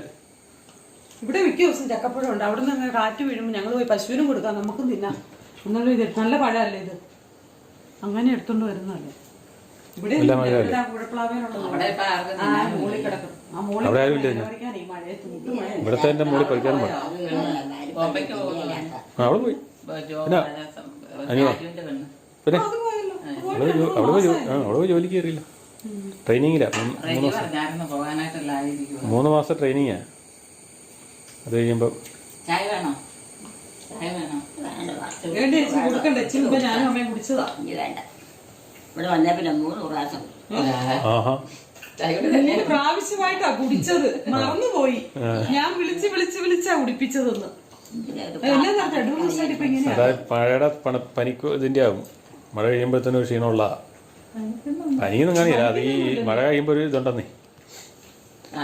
ഇവിടെ മിക്ക ദിവസം ചക്കപ്പഴം ഉണ്ട്. അവിടെ നിന്ന് അങ്ങനെ കാറ്റ് വീഴുമ്പോൾ ഞങ്ങൾ പോയി പശുവിനും കൊടുക്കാം, നമുക്കും തിന്നാം. എന്നാലും ഇത് നല്ല പഴമല്ലേ ഇത്? അങ്ങനെ എടുത്തോണ്ട് വരുന്നതല്ലേ. ഇവിടെ കുഴപ്പളാവേനുള്ളത് അവിടെ ഇപ്പൊ ആർക്കും തിന്നാൻ മൂളി കിടക്കും. ആ മോളിൽ അവിടെ ആരും ഇല്ല. ഈ മഴയത്ത് ഇവിടുത്തെ എൻ്റെ മോളിൽ പഠിക്കാനും പോയി. ബോംബെക്ക് പോകുന്നു. അവിടെ പോയി. രാജുവിന്റെ പെണ്ണ് പിന്നെ അത് പോയല്ലോ. അവിടെ പോയി ജോലിക്ക് കയറിയില്ല. ട്രെയിനിങ്ങിലാണ്. റെജി പറഞ്ഞായിരുന്നു പോകാനായിട്ടല്ല ആയിരിക്കും. 3 മാസത്തെ ട്രെയിനിങ്ങാ. അത് കഴിയുമ്പോൾ ചായ വേണോ? ചായ വേണോ? വേണ്ടി ചേച്ചി കൊടുക്കണ്ട. ചേച്ചി ഇപ്പൊ ഞാനും അമ്മയും കുടിച്ചതാ. ഇനി വേണ്ട. ഇവിടെ വന്നേ പിന്നെ 3 പ്രാവശ്യം. ആഹാ ചായയുടെ ഞാൻ പ്രാവശ്യമായിട്ടാ കുടിച്ചത്. മറന്നുപോയി. ഞാൻ വിളിച്ചാ കുടിപ്പിച്ചതൊന്ന്. എല്ലാം നടത്തി 2 ദിവസമായിട്ട് ഇപ്പൊ ഇങ്ങനെയാ. അതായത് മഴയുടെ പനിക്ക് ഇതിൻ്റെ ആവും. മഴ കഴിയുമ്പോഴത്തേനും ഒരു ക്ഷീണമുള്ള പനിയൊന്നും കാണില്ല. അത് ഈ മഴ കഴിയുമ്പോൾ ഒരു ഇതുണ്ടെന്നേ.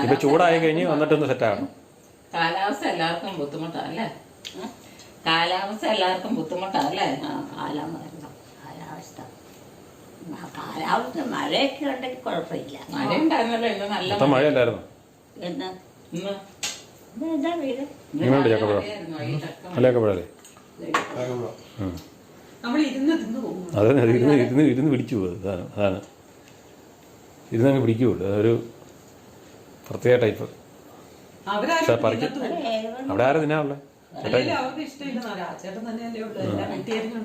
ഇപ്പൊ ചൂടായി കഴിഞ്ഞ് വന്നിട്ടൊന്ന് സെറ്റാകണം. കാലാവസ്ഥ എല്ലാവർക്കും ബുദ്ധിമുട്ടല്ലേ? കാലാവസ്ഥ എല്ലാവർക്കും ബുദ്ധിമുട്ടല്ലേ? കാലാവസ്ഥ മഴയൊക്കെ ഉണ്ടെങ്കിൽ കുഴപ്പമില്ല. മഴ ഉണ്ടായിരുന്നല്ലോ. ഇന്ന് നല്ല മൊത്തം മഴയല്ലായിരുന്നു. എന്ന് ഇന്ന് എന്താ വീട്? ഇങ്ങനെയുണ്ട് ചക്കപ്പഴം. മഴയായിരുന്നു. ഈ ചക്ക നല്ല ചക്കപ്പഴല്ലേ? നമ്മൾ ഇരുന്ന് തിന്നു പോകും. അതെ ഇരുന്ന് പിടിച്ചു പോകും. അതാണ് ഇരുന്നങ്ങ് പിടിക്കുള്ളൂ. അതൊരു പ്രത്യേക ടൈപ്പ്. പക്ഷെ പറിക്കും. അവിടെ ആരും തിന്നാനുള്ളത്? അവർക്ക് ഇഷ്ടമില്ല. രാജേട്ടൻ തന്നെയല്ലേ ഉള്ളു. എല്ലാം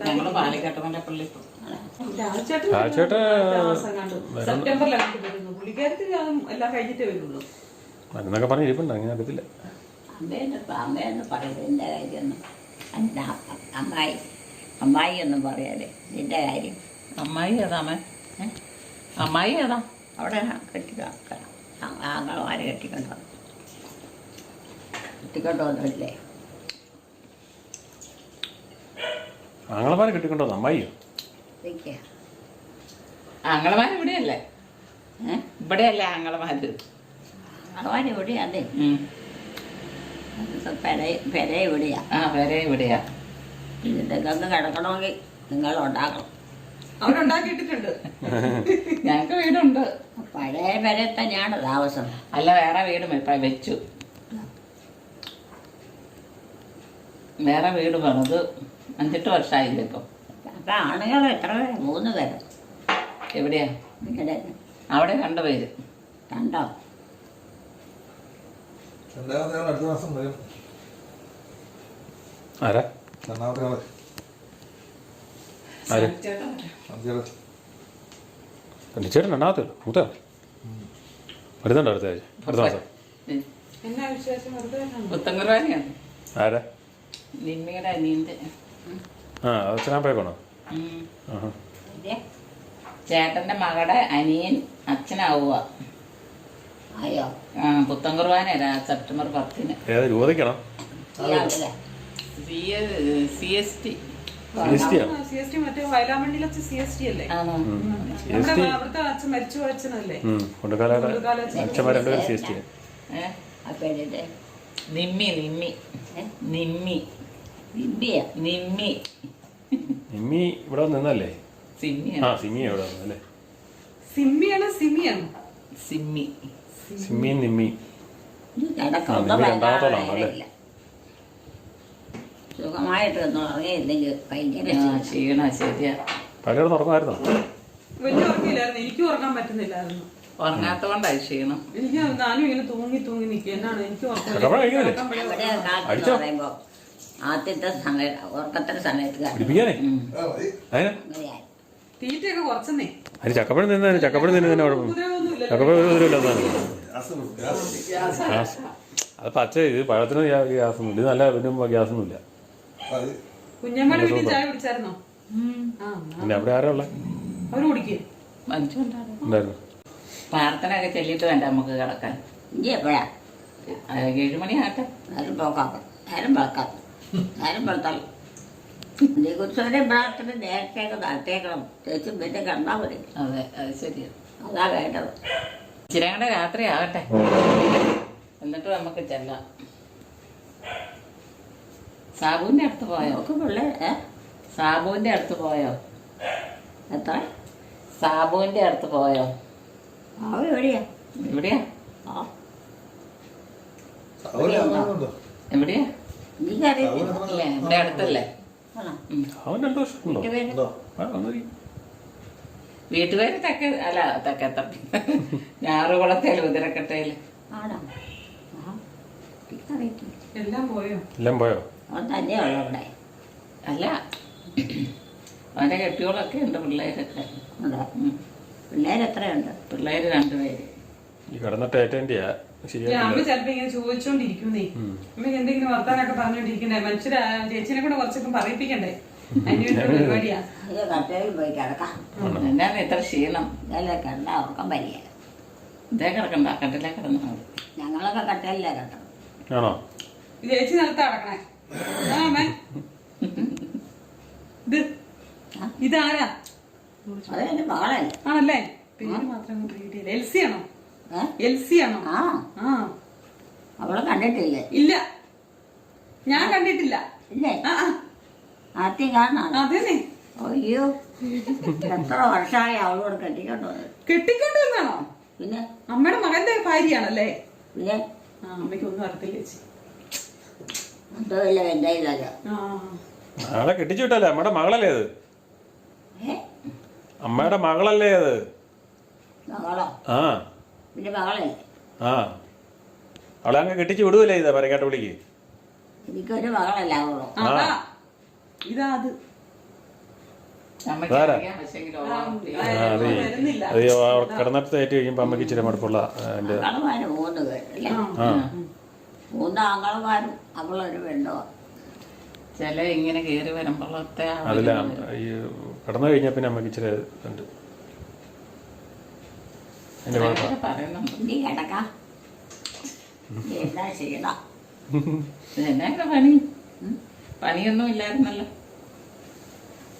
ഞങ്ങള് പാലിക്കട്ടവന്റെ പള്ളി രാജേട്ടൻ സെപ്റ്റംബറിലാണ് വരുന്നു. പുള്ളിക്കാരത്തിൽ എല്ലാം കഴിഞ്ഞിട്ടേ വരുള്ളൂ എന്നൊക്കെ പറഞ്ഞ് ഇരിപ്പുണ്ട്. അങ്ങനെ അറിയത്തില്ല. അമ്മയെന്ന് പറയുന്നത് എൻ്റെ കാര്യമൊന്നും അല്ല. അമ്മായി ഒന്നും പറയാതെ നിന്റെ കാര്യം. അമ്മായി ഏതാ? അമ്മായി ഏതാ? അവിടെ ആങ്ങളമാരെ കെട്ടിക്കൊണ്ടോന്നില്ലേ? ആങ്ങളമാരെ കെട്ടിക്കൊണ്ടോ? അമ്മായിയോ? ആങ്ങളമാര് ഇവിടെയല്ലേ? ഇവിടെയല്ലേ ആങ്ങളമാര്? ആങ്ങളമാർ ഇവിടെയാന്നേ. പെര ഇവിടെയാ. ആ പെരെ ഇവിടെയാ. പിന്നെ നിങ്ങൾക്ക് കിടക്കണമെങ്കിൽ നിങ്ങൾ ഉണ്ടാക്കണം. അവരുണ്ടാക്കിയിട്ടുണ്ട്. ഞങ്ങക്ക് വീടുണ്ട്. പഴയ പെര തന്നെയാണ് താമസം. അല്ല, വേറെ വീട് ഇപ്പൊ വെച്ചു. വേറെ വീട് പണിത് 5-8 വർഷമായില്ല ഇപ്പൊ. അപ്പൊ ആണുങ്ങൾ എത്ര പേര്? 3 പേര്. എവിടെയാ? നിങ്ങളുടെ അവിടെ 2 പേര്. കണ്ടോ? അടുത്ത മാസം വരും. ആരാ? രണ്ടാമത്തെ ആള് ആര്? അഞ്ചേള്. ചേട്ടൻ രണ്ടാമത്തെ മൂത്ത വരുന്നുണ്ടോ അടുത്ത ആഴ്ച? അടുത്ത മാസം? എന്നാ വിശേഷം? പുത്തങ്കുർബാനയാണ്. ആരാ? നിമ്മിയുടെ അനിയന്റെ. അച്ഛനാപ്പേക്കണോ? ചേട്ടന്റെ മകളുടെ അനിയൻ അച്ഛനാവുക. അയ്യോ, പുത്തൻകുർബാന സെപ്റ്റംബർ 10-ന്. ഏതാ രൂപതയ്ക്കാണോ? CST. CST മറ്റേ വയലാമണ്ണിയിലച്ഛൻ CST അല്ലേ? നമ്മുടെ അവിടുത്തെ അച്ഛൻ മരിച്ചു അച്ഛനല്ലേ? അച്ഛന്മാർ 2 പേരും CST. നിമ്മി നിമ്മി നിമ്മി നിമ്മി നിമ്മി ഇവിടെ നിന്നല്ലേ? സിമ്മിയാണ്. സിമിയ ഇവിടെ വന്നല്ലേ? സിമ്മിയാണോ സിമിയാണോ? സിമ്മി സിമ്മിയും നിമ്മി കിടക്കൊന്നും വേണ്ട. സുഖമായിട്ട് ഒന്നും ഉറങ്ങിയില്ലെങ്കിൽ ഭയങ്കര ക്ഷീണം ശരിയാ. പകരം തുറന്നായിരുന്നോ? വലിയ ഉറക്കില്ലായിരുന്നു, എനിക്കും ഉറങ്ങാൻ പറ്റുന്നില്ലായിരുന്നു. ഉറങ്ങാത്തോണ്ടായി ക്ഷീണം. എനിക്ക് ഞാനും ഇങ്ങനെ തൂങ്ങി തൂങ്ങി നിൽക്കുക. എന്നാണ് എനിക്ക് കിടപ്പഴം കഴിക്കുന്നില്ലേ? ഇവിടെ കാറ്റ് പറയുമ്പോ ആദ്യത്തെ സമയത്ത് ഉറക്കത്തിന്റെ സമയത്ത് പിടിപ്പിക്കാനേ അതിന് അങ്ങനെയായി. തീറ്റയൊക്കെ കുറച്ചെന്നേ. അതിന് ചക്കപ്പഴം തിന്നതിന് തന്നെ കുഴപ്പം. ചക്കപ്പഴം ഒരു ഇതില്ലാത്തതാണ്. ഗ്യാസ് അത് പച്ച ഇത് പഴത്തിന് ഗ്യാസൊന്നും ഇല്ല. ഇത് നല്ല ഇതിനും ഗ്യാസൊന്നുമില്ല. കുഞ്ഞമ്മയുടെ വീട്ടിൽ ചായ കുടിച്ചായിരുന്നോ? പിന്നെ അവിടെ ആരാ ഉള്ളത്? അവര് കുടിക്കും. ഉണ്ടായിരുന്നു. പ്രാർത്ഥന ഒക്കെ ചെല്ലിട്ട് വേണ്ട നമുക്ക് കിടക്കാൻ. ഇനി എപ്പോഴാ 7 മണിയാകട്ടെ. നേരം പോക്കാം, നേരം വെക്കാം, നേരം വെളുത്താൽ നീ കുറിച്ചവരെ പ്രാർത്ഥന നേരത്തേക്ക് നടത്തേക്കണം. ചേച്ചി പിന്നെ കണ്ടാൽ മതി. അതെ, അത് ശരിയാ. അതാ വേണ്ടത്. ഇച്ചിരി കൂടെ രാത്രി ആകട്ടെ, എന്നിട്ട് നമുക്ക് ചെല്ലാം. സാബുവിന്റെ അടുത്ത് പോയോ? നമുക്ക് പിള്ളേർ സാബുവിന്റെ അടുത്ത് പോയോ? എത്ര സാബുവിന്റെ അടുത്ത് പോയോ? അവ എവിടെയാ? എവിടെയാ? ആ എവിടെയാ? എനിക്കറിയത്തില്ല. ഇല്ലേ, ഇവിടെ അടുത്തല്ലേ? ആണോ? അവൻ 2 വർഷം ഉണ്ടോ? വീട്ടുപേര് വീട്ടുപേര് തെക്കത്തപ്പി ഞാറുകുളത്തേല് ഉതിരക്കട്ടയില്. ആണോ? ആ എനിക്കറിയത്തില്ല. എല്ലാം പോയോ? എല്ലാം പോയോ? അവൻ തന്നെയുള്ള ഇവിടെ. അല്ല, അവന്റെ കെട്ടിയോളൊക്കെ ഉണ്ട്, പിള്ളേരൊക്കെ. അതെ. പിള്ളേരെത്രയുണ്ട്? പിള്ളേര് 2 പേര്. ഈ കിടന്നിട്ട് ഏറ്റന്റെയാ അമ്മ ശരിയായിട്ടില്ല. ചിലപ്പോ ഇങ്ങനെ ചോദിച്ചോണ്ടിരിക്കുന്നേ. അമ്മക്ക് എന്തെങ്കിലും വർത്താനൊക്കെ പറഞ്ഞോണ്ടിരിക്കണ്ടേ? മനുഷ്യരെ ചേച്ചിനെ കൂടെ കുറച്ചൊക്കെ പറയിപ്പിക്കണ്ടേ? അതിനുവേണ്ടി പരിപാടിയാ. ഇത് കട്ടയിൽ പോയി കിടക്കാം. എന്നാണ് ഇത്ര ക്ഷീണം? ഇതെല്ലാം കിടന്നാ ഉറക്കം വരിക. ഇതേ കിടക്കണ്ട, കട്ടിലേ കിടന്നാ മതി. ഞങ്ങളൊക്കെ കട്ടയിലേ കേട്ടോ. ആണോ? ചേച്ചി നിലത്ത് കിടക്കണേ. അമ്മേ ഇതാരാ? അതെന്റെ മകളല്ലേ? ആണല്ലേ? പേര് മാത്രം കിട്ടിയില്ല. എൽസിയാണോ? ഏ? എൽസിയാണോ? ആ ആ, അവളെ കണ്ടിട്ടില്ലേ? ഇല്ല, ഞാൻ കണ്ടിട്ടില്ല. ഇല്ലേ? ആ, ആദ്യം കാണാം. അതന്നെ. അയ്യോ, എത്ര വർഷമായി അവളോട് കെട്ടിക്കൊണ്ട് വന്നത്. കെട്ടിക്കൊണ്ട് വന്നാണോ? പിന്നെ അമ്മയുടെ മകന്റെ ഭാര്യയാണല്ലേ? പിന്നെ ആ, അമ്മയ്ക്ക് ഒന്നും അറിയത്തില്ല ചേച്ചി. എന്തോ ഇല്ല എൻ്റെ ഇല്ലല്ലോ. ആ, നാളെ കെട്ടിച്ചു വിട്ടല്ലേ? അമ്മയുടെ മകളല്ലേ അത്? ഏ? അമ്മയുടെ മകളല്ലേ അത്? മകളോ? ആ പിന്നെ മകളല്ലേ? ആ അവളെ അങ്ങ് കെട്ടിച്ചു വിടുവല്ലേ ഇതാ പരക്കാട്ട് വിളിക്ക്. എനിക്കൊരു മകളല്ല അവളോ. അതാ ഇതാ അത്. അമ്മയ്ക്ക് അതാരാ? അറിയാം, പക്ഷേങ്കില് അത് വരുന്നില്ല. അത് കിടന്നിട്ട് തേറ്റ് കഴിയുമ്പോൾ അമ്മയ്ക്ക് ഇച്ചിരി മടുപ്പുള്ള എൻ്റെ ആങ്ങളമാര് 3 പേരല്ലേ? ആ 3 ആങ്ങളമാരും അവളൊരു പെണ്ണോ. ചില ഇങ്ങനെ കേറി വരുമ്പോഴത്തെ അതില്ല ഈ കിടന്നു കഴിഞ്ഞാൽ പിന്നെ അമ്മയ്ക്ക് ഇച്ചിരി ഉണ്ട് എൻ്റെ കുഴപ്പം. പറയുന്നുണ്ട്. ഇനി കിടക്കാം. എന്താ ചെയ്യണം? എന്നാ പണി? പണിയൊന്നും ഇല്ലായിരുന്നല്ലോ.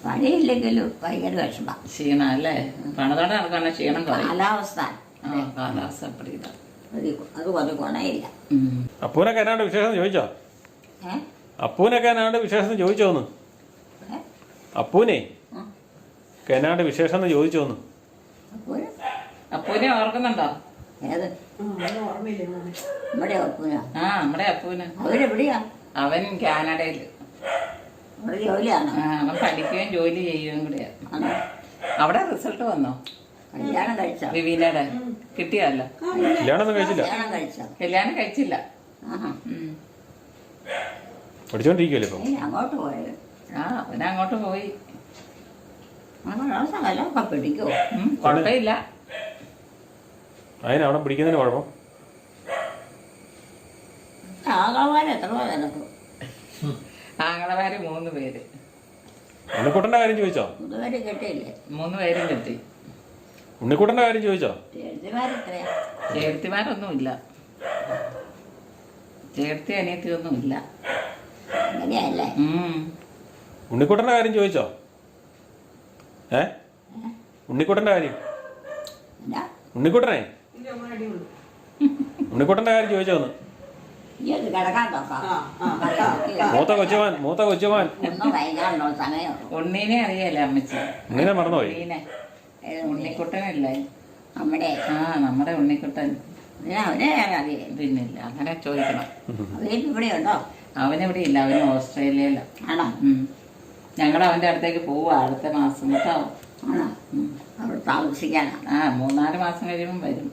പണിയില്ലെങ്കിലും ഭയങ്കര വിഷമം. ക്ഷീണം അല്ലേ? പണിതോടെ നടക്കാണ് ക്ഷീണം കുറയും. കാലാവസ്ഥ ആ, കാലാവസ്ഥ അപ്പടി ഇതാ. അത് ഒരു ഗുണയില്ല. അപ്പൂനൊക്കെ എന്നാണ്ട് വിശേഷം ചോദിച്ചോ? ഏ? അപ്പൂനൊക്കെ എന്നാണ്ട് വിശേഷം ചോദിച്ചോന്ന്? ഏ? അപ്പൂനെ ആ. എന്നാണ്ട് വിശേഷം ചോദിച്ചോന്ന്? അപ്പോൾ അപ്പൂനെ ഓർക്കുന്നുണ്ടോ? ഏത്? ഓർമ്മയില്ലേ മോനെ? ഇവിടെ ഒപ്പുനോ? ആ, നമ്മുടെ അപ്പൂന്. അവരെവിടെയാ? അവൻ കാനഡയില്. അവിടെ ജോലിയാണോ? അവൻ പഠിക്കുകയും ജോലി ചെയ്യുകയും കൂടെയാ. ആണോ? അവിടെ റിസൾട്ട് വന്നോ? കല്യാണം കഴിച്ചോ? വിവീനയുടെ കിട്ടിയല്ലോ. കല്യാണമൊന്നും കഴിച്ചില്ല. കല്യാണം കഴിച്ചോ? കല്യാണം കഴിച്ചില്ല. ആഹാ. പഠിച്ചോണ്ടിരിക്കുവല്ലേ ഇപ്പം? അങ്ങോട്ട് പോയത്? ആ, അവൻ അങ്ങോട്ട് പോയി. സ്ഥലമൊക്കെ പിടിക്കുമോ? കുഴപ്പമില്ല. അതിനവിടെ പിടിക്കുന്നതിന് കുഴപ്പം. ആങ്ങളമാർ എത്ര നിനക്ക്? ആങ്ങളമാര് 3 പേര്. ഉണ്ണിക്കുട്ടൻ്റെ കാര്യം ചോദിച്ചോ? 3 പേര് കിട്ടിയില്ലേ? 3 പേരും കിട്ടി. ഉണ്ണിക്കുട്ടൻ്റെ കാര്യം ചോദിച്ചോ? ചേച്ചിമാരെത്രയാ? ചേർത്തിമാരൊന്നുമില്ല. ചേർത്തി അനിയത്തിയൊന്നുമില്ല. അങ്ങനെയല്ലേ? ഉണ്ണിക്കുട്ടൻ്റെ കാര്യം ചോദിച്ചോ? ഉണ്ണിക്കുട്ടൻ്റെ കാര്യം? എന്നാ? ഉണ്ണിക്കുട്ടനെ ഇല്ല, മോനെ അടിയുള്ളൂ. ഉണ്ണിക്കുട്ടൻ്റെ കാര്യം ചോദിച്ചോന്ന്? ഈ ഒന്ന് കിടക്കാൻ നോക്കാം. മൂത്ത കൊച്ചുമാൻ ഒന്നും വൈകാനുള്ള സമയമുള്ളൂ. ഉണ്ണീനെ അറിയാലേ അമ്മച്ചി? ഇങ്ങനെ മറന്നുപോയി. ഉണ്ണീനെ. ഉണ്ണിക്കുട്ടനല്ലേ? നമ്മുടെ ആ, നമ്മുടെ ഉണ്ണിക്കുട്ടൻ. അവനെ അറിയാം. പിന്നില്ല, അങ്ങനെ ചോദിക്കണം. അവൻ ഇവിടെ ഉണ്ടോ? അവനിവിടെ ഇല്ല, അവന് ഓസ്ട്രേലിയയിലാണ്. ആണോ? ഞങ്ങൾ അവൻ്റെ അടുത്തേക്ക് പോവുക അടുത്ത മാസം കേട്ടോ. ആണോ? അവിടെ താമസിക്കാനോ? 3-4 മാസം കഴിയുമ്പം വരും.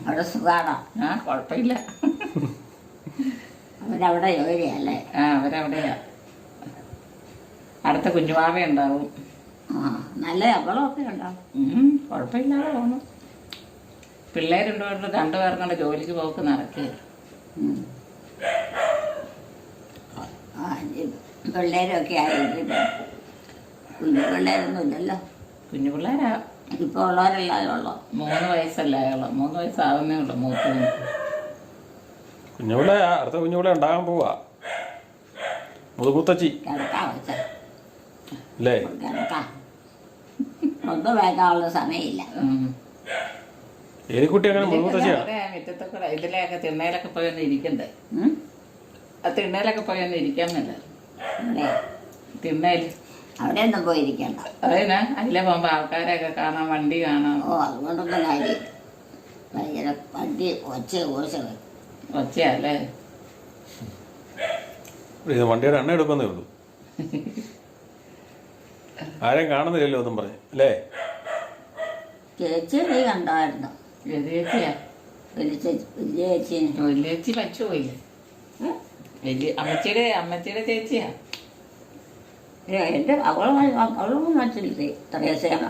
അവിടെ സുഖാണോ? കുഴപ്പമില്ല. അവരവിടെ ജോലിയല്ലേ? അവരവിടെയാ. അടുത്ത കുഞ്ഞുവാവ ഉണ്ടാവും. നല്ല ശമ്പളമൊക്കെ ഉണ്ടാവും. കുഴപ്പമില്ലാതെ തോന്നും. പിള്ളേരുണ്ടോണ്ട് 2 പേർക്കും കൊണ്ട് ജോലിക്ക് പോക്ക് നടക്കുക. പിള്ളേരൊക്കെ ആയിരിക്കും. കുഞ്ഞു പിള്ളേരൊന്നും ഇല്ലല്ലോ. കുഞ്ഞു പിള്ളേരാ ഇപ്പോൾ ഉള്ളവരെല്ലാവരും ഉള്ളോ? 3 വയസ്സല്ലേ ആയുള്ളൂ. 3 വയസ്സാവുന്നേ ഉള്ളൂ മൂത്തതിന്. കുഞ്ഞുപിള്ള അടുത്ത കുഞ്ഞുപിള്ള ഉണ്ടാകാൻ പോവാ. മുതുകുത്തച്ചി കിടക്കാൻ വെച്ച അല്ലേ? കിടക്കാം. ഒന്നും വേക്കാനുള്ള സമയമില്ല. ഏലിക്കുട്ടി അങ്ങനെ മുതുകുത്തച്ചിയാണ്. അവിടെ മുറ്റത്തൊക്കെ ഇതിലൊക്കെ തിണ്ണയിലൊക്കെ പോയി ഒന്ന് ഇരിക്കണ്ടേ? ആ തിണ്ണയിലൊക്കെ പോയി ഒന്ന് ഇരിക്കാമെന്നല്ല. ഇവിടെ തിണ്ണയിൽ അവിടെ ഒന്നും പോയിരിക്കണ്ട. അതിനാ അതിലെ പോകുമ്പോ ആൾക്കാരെയൊക്കെ കാണാം, വണ്ടി കാണാം. അതുകൊണ്ടൊന്നും കാര്യം ഭയങ്കര വണ്ടി ഒച്ചയല്ലേ? ഇത് വണ്ടിയുടെ എണ്ണ എടുക്കുന്നേ ഉള്ളൂ. ആരെയും കാണുന്നില്ലല്ലോ ഒന്നും പറഞ്ഞു അല്ലേ? ചേച്ചി നീ കണ്ടായിരുന്നു? ചേച്ചിയാ? വലിയ ചേച്ചീനെ. വലിയ ചേച്ചി മരിച്ചു പോയില്ലേ? അമ്മച്ചിയുടെ ചേച്ചിയാ. എൻ്റെ അവളും മറ്റില്ലേ ത്രേസ്യാമ?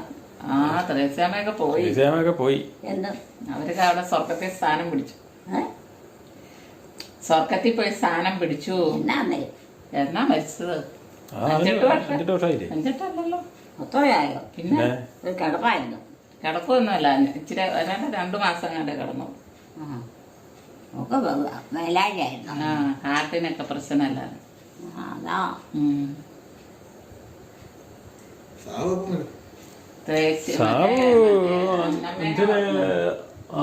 ത്രേസ്യാമയൊക്കെ പോയി. പോയി. എന്ത്? അവരൊക്കെ അവിടെ സ്വർഗത്തിൽ സ്ഥാനം പിടിച്ചു. സ്വർഗത്തിൽ പോയി സ്ഥാനം പിടിച്ചു. എന്നാ മരിച്ചത്? 5-8 വർഷമായില്ലേ? 5-8 അത്രയായോ? പിന്നെ കിടപ്പായിരുന്നു? കിടക്കൊന്നുമല്ല, ഇച്ചിരി 2 മാസം കണ്ടേ കിടന്നു. മേലാഴിയായിരുന്നു. ഹാർട്ടിനൊക്കെ പ്രശ്നമല്ലാതെ. അതാ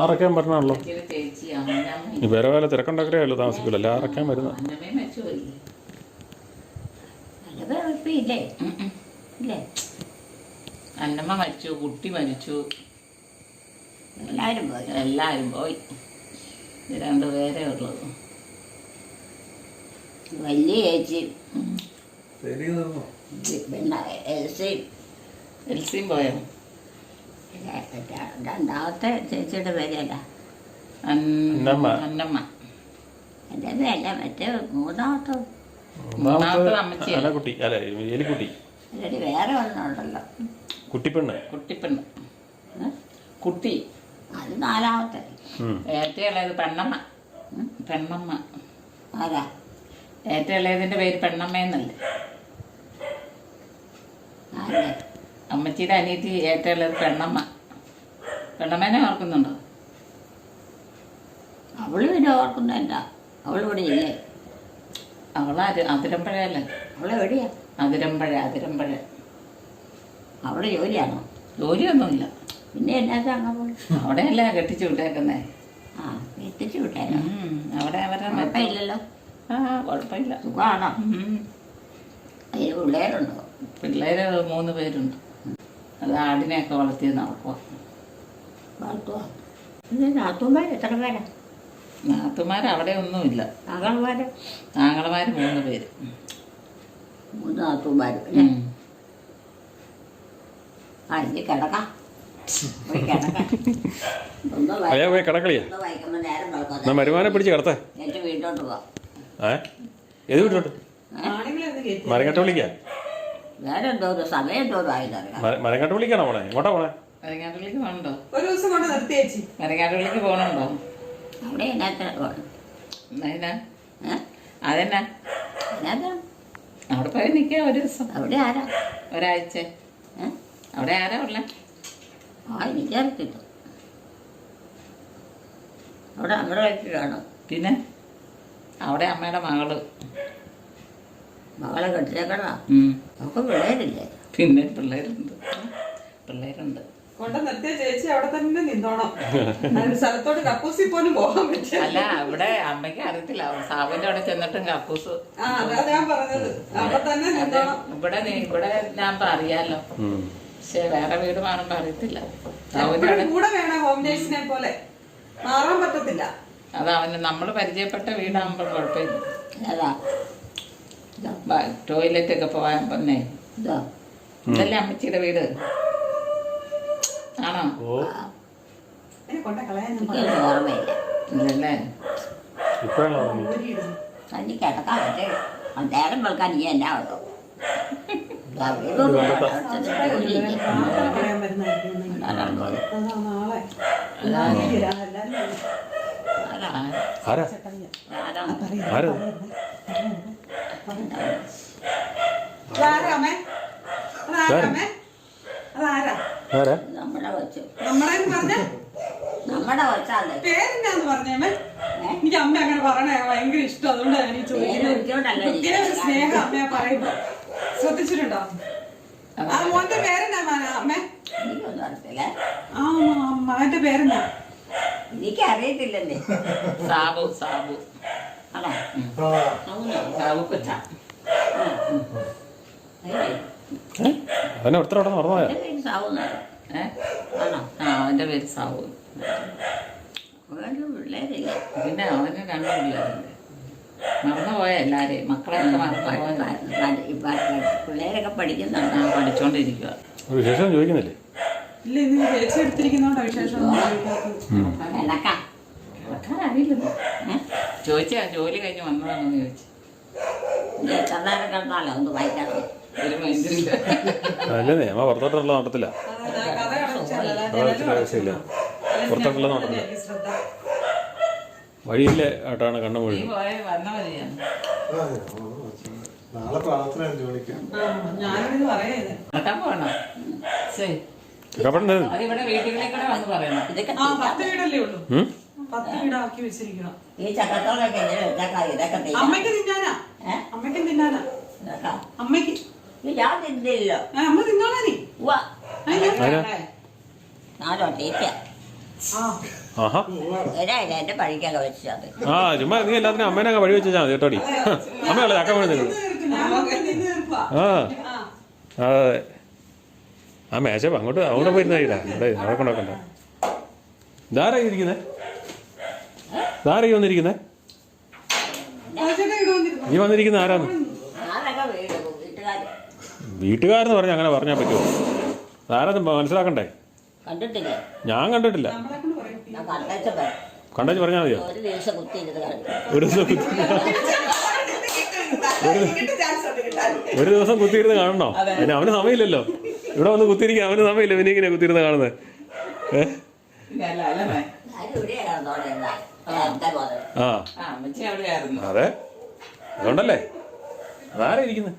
ആറക്കാൻ പറഞ്ഞാണല്ലോ. ചേച്ചിയാ ഈ വേറെ വേല തിരക്കുണ്ടാക്കലേ ഉള്ളൂ, താമസിക്കില്ല. അല്ല ആറക്കാൻ വരുന്ന അന്നമ്മേ മരിച്ചു പോയില്ലേ? ഇല്ലേ? ഇല്ലേ? അന്നമ്മ മരിച്ചു, കുട്ടി മരിച്ചു, എല്ലാവരും പോയി. 2 പേരേ ഉള്ളത്. വലിയ ചേച്ചി ശരി എൽസിയും പോയോ? രണ്ടാമത്തെ ചേച്ചിയുടെ പേരല്ല അന്നമ്മ. എൻ്റെ പേരല്ല, മറ്റേ മൂന്നാമത്തെ അലക്കുട്ടി അല്ലെ? എലിക്കുട്ടി. അല്ലെങ്കിൽ വേറെ ഒന്നുണ്ടല്ലോ, കുട്ടിപ്പെണ്ണ്. കുട്ടി അത് 4മത്തെ. ഏറ്റവും ഇളയത് പെണ്ണമ്മ. ആരാ? ഏറ്റവും ഇളയതിന്റെ പേര് പെണ്ണമ്മയെന്നല്ലേ? ആരുടെ? അമ്മച്ചിയുടെ അനിയത്തി ഏറ്റവും ഇളയത് പെണ്ണമ്മേനെ ഓർക്കുന്നുണ്ടോ? അവള് പിന്നെ ഓർക്കുന്നില്ല. അവളിവിടെ ഇല്ലേ? അതിരമ്പഴല്ലേ? അവളെവിടെയാ? അതിരമ്പഴ. അവിടെ ജോലിയാണോ? ജോലിയൊന്നുമില്ല. പിന്നെ എന്നാ അങ്ങ് പോയി? അവിടെയല്ല കെട്ടിച്ചു വിട്ടേക്കുന്നേ. എത്തിച്ചു വിട്ടേനോ? അവിടെ അവരുടെ കുഴപ്പമില്ലല്ലോ. കുഴപ്പമില്ല, സുഖമാണോ? അതിന് പിള്ളേരുണ്ടോ? പിള്ളേര് 3 പേരുണ്ട്. അത് ആടിനെയൊക്കെ വളർത്തി നടക്കുക. വളർത്തുക. നാത്തൂന്മാർ എത്ര പേരാ? നാത്തുമാർ അവിടെ ഒന്നുമില്ല. ആങ്ങളമാര്? ആങ്ങളമാര് 3 പേര്. 3 നാത്തൂന്മാരും. ഇനി കിടക്കാം. പോയി കിടക്കാം. അയ്യാ പോയി കിടക്കളിയാ. വായിക്കുമ്പോ നേരം എന്നാ മരുമാനെ പിടിച്ച് കിടത്തേ. എന്റെ വീട്ടിലോട്ട് പോവാം. ഏത് വീട്ടിലോട്ട്? മരങ്ങാട്ട് വിളിക്കാ? വേറെ എന്തോ ഒരു സമയം എന്തോരും ആയിട്ടറിയാം. മരങ്ങാട്ട് വിളിക്കാണോ പോണേ? എങ്ങോട്ടാ പോണേ? മരങ്ങാട്ടുള്ളിക്ക് പോകണുണ്ടോ? ഒരു ദിവസം കൊണ്ട് നിർത്തി ചേച്ചി. മരങ്ങാട്ടുള്ളിക്ക് പോകണുണ്ടോ? അവിടെ എന്നാ അതെന്നാ അവിടെ പോയി നിൽക്കുക ഒരു ദിവസം. അവിടെ ആരാ? ഒരാഴ്ച. അവിടെ ആരാ ഉള്ളേ? എനിക്കറിയില്ല. അവിടെ നമ്മുടെ വീട്ടിലാണോ? പിന്നെ അവിടെ അമ്മയുടെ മകളെ കെട്ടിച്ചേക്കണോ? നമുക്ക് പിള്ളേരില്ലേ? പിന്നെ പിള്ളേരുണ്ട്. കൊണ്ട് നിർത്തിയ ചേച്ചി അവിടെ തന്നെ നിന്നോണം. സ്ഥലത്തോട്ട് കക്കൂസി പോലും പോകാൻ പറ്റില്ല. അല്ല, ഇവിടെ അമ്മയ്ക്ക് അറിയത്തില്ല. സാബുവിന്റെ അവിടെ ചെന്നിട്ടും കക്കൂസ്. അതാ ഞാൻ പറഞ്ഞത്, അവിടെ തന്നെ നിന്നോണം. ഇവിടെ ഞാൻ അറിയാലോ. പക്ഷെ വേറെ വീട് മാറുമ്പോ അറിയത്തില്ല. എപ്പോഴും കൂടെ വേണം ഹോം നേഴ്സിനെ പോലെ, മാറാൻ പറ്റത്തില്ല. അത് അവന് നമ്മൾ പരിചയപ്പെട്ട വീടാകുമ്പോ കുഴപ്പമില്ല. ഏതാ ടോയ്ലറ്റ് ഒക്കെ പോകാൻ പറഞ്ഞേ. ഇതോ? ഇതല്ലേ അമ്മച്ചിയുടെ വീട് ആണോ? എന്നെ കൊണ്ട കളയാൻ എനിക്കൊന്നും ഓർമ്മയില്ല. ഇല്ലല്ലേ? ഇപ്പോഴാണോ തനി കിടക്കാൻ പറ്റേ നേരം വെളുക്കാൻ നീ എന്നാ കേട്ടോ. പറയാൻ വരുന്നതായിരിക്കും. അതാ നാളെ എല്ലാരും ആരാ ആരാ അതാരാമേ? അതാരാമേ? അതാരാ? ആരാ നമ്മുടെ കൊച്ചു നമ്മളെ പറഞ്ഞ നമ്മുടെ കൊച്ചാണ്. പേരെന്നാന്ന് പറഞ്ഞേമേ? എനിക്ക് അമ്മ അങ്ങനെ പറയണേ ഭയങ്കര ഇഷ്ടം, അതുകൊണ്ടാണ് ഞാൻ ചോദിക്കുന്നത്. പ്രത്യേക ഒരു സ്നേഹം അമ്മയെ പറയുമ്പോ ശ്രദ്ധിച്ചിട്ടുണ്ടോ? ആ മോന്റെ പേരെന്നാ അമ്മേ? എനിക്കൊന്നും അറിയത്തില്ല. ആ മകന്റെ പേരെന്നാ? എനിക്കറിയത്തില്ലെന്നേ. സാബു സാബു ആണോ? സാബു കൊച്ച. അവനെ ഒരുത്തരോടെ മറന്നുപോയാ? എൻ്റെ പേര് സാവൂന്നാണ്. ആണോ? അവന്റെ പേര് സാബു. അവന് പിള്ളേരില്ല. പിന്നെ അവന് 2 പിള്ളേരുണ്ട്. മറന്നുപോയ എല്ലാരെയും മക്കളെയൊക്കെ മറന്നുപോയ. പിള്ളേരൊക്കെ പഠിക്കുന്നുണ്ട്. പഠിച്ചോണ്ടിരിക്കുക. ഒരു വിശേഷം ചോദിക്കുന്നില്ലേ? ഇല്ല, ഇന്ന് ചേച്ചി എടുത്തിരിക്കുന്നോണ്ടാ വിശേഷം ഒന്നും ചോദിക്കാത്തത്. കിടക്കാം. അറിയില്ലെന്നോ ചോദിച്ചാ ജോലി കഴിഞ്ഞ് വന്നതാണെന്ന് ചോദിച്ചു. ചന്ദനം കിടന്നാലോ ഒന്ന് വായിക്കാതെ. ഒരു മൈൻഡില്ല. അല്ലേ അമ്മ പുറത്തോട്ടുള്ള നോട്ടത്തില്ല. കഥ ആവശ്യമില്ല. പുറത്തോട്ടുള്ള നോട്ടത്തില്ല. ശ്രദ്ധ വഴിയില്ലേ ആയിട്ടാണ് കണ്ണു നീ മുഴുവൻ. പോയ വന്ന മതിയാണ്. നാളെ പ്രാർത്ഥന ജോലിക്കാം. ഞാനിത് പറയുന്നത് നടക്കാൻ പോകണം. ശരി, കപ്പടുന്നത് അതിവിടെ വീട്ടുകളിലേക്കൂടെ വന്ന് പറയണം. ഇതൊക്കെ 10 വീടല്ലേ ഉള്ളൂ. 10 വീടാക്കി വെച്ചിരിക്കണം. ഈ ചക്കത്തോളൊക്കെ ഇതൊക്കെ തിന്നാം. അമ്മയ്ക്ക് തിന്നാനാ? അമ്മയ്ക്ക് തിന്നാനാ? ഇതൊക്കെ അമ്മയ്ക്ക് ഞാൻ തിന്നില്ലല്ലോ. അമ്മ തിന്നോളാ നീ. ഉവ്വ. ആരാ? ഞാനോ ടീച്ച ആ ആഹാ ഒരായില്ല എന്റെ പഴിക്കൊക്കെ വെച്ചത്. ആ ചുമ്മാ നീ എല്ലാത്തിനും അമ്മേനെ അങ്ങ് വഴി വെച്ചാൽ മതി കേട്ടോടി. അമ്മയല്ല ചക്ക വീണ് നിങ്ങൾ. ആ അതെ ആ മേശപ്പം അങ്ങോട്ട് പോയിരുന്ന ഇടാ അവിടെ കൊണ്ടോക്കണ്ട. ഇതാരാ ഇരിക്കുന്നേ? ഇതാരാ വന്നിരിക്കുന്നേ? നീ വന്നിരിക്കുന്ന ആരാന്ന്? ഞാനൊക്കെ വീട്ടുകാർ വീട്ടുകാരെന്ന് പറഞ്ഞാൽ അങ്ങനെ പറഞ്ഞാൽ പറ്റുമോ? ആരാന്ന് മനസ്സിലാക്കണ്ടേ? കണ്ടിട്ടില്ലേ? ഞാൻ കണ്ടിട്ടില്ല. ഞാൻ കണ്ടേച്ചപ്പോ കണ്ടേച്ച് പറഞ്ഞാൽ മതിയോ? ഒരു ദിവസം കുത്തിയിരുന്ന് കണ്ടു. ഒരു ദിവസം കുത്തിയിരുന്ന് കാണണോ? പിന്നെ അവന് സമയമില്ലല്ലോ. ഇവിടെ വന്ന് കുത്തിയിരിക്കാൻ അവന് സമയമില്ല. പിന്നെ ഇങ്ങനെ കുത്തിയിരുന്ന് കാണുന്നത്. ആ അമ്മച്ചി അവിടെയായിരുന്നു. അതെ അതുകൊണ്ടല്ലേ. അതാരാ ഇരിക്കുന്നത്?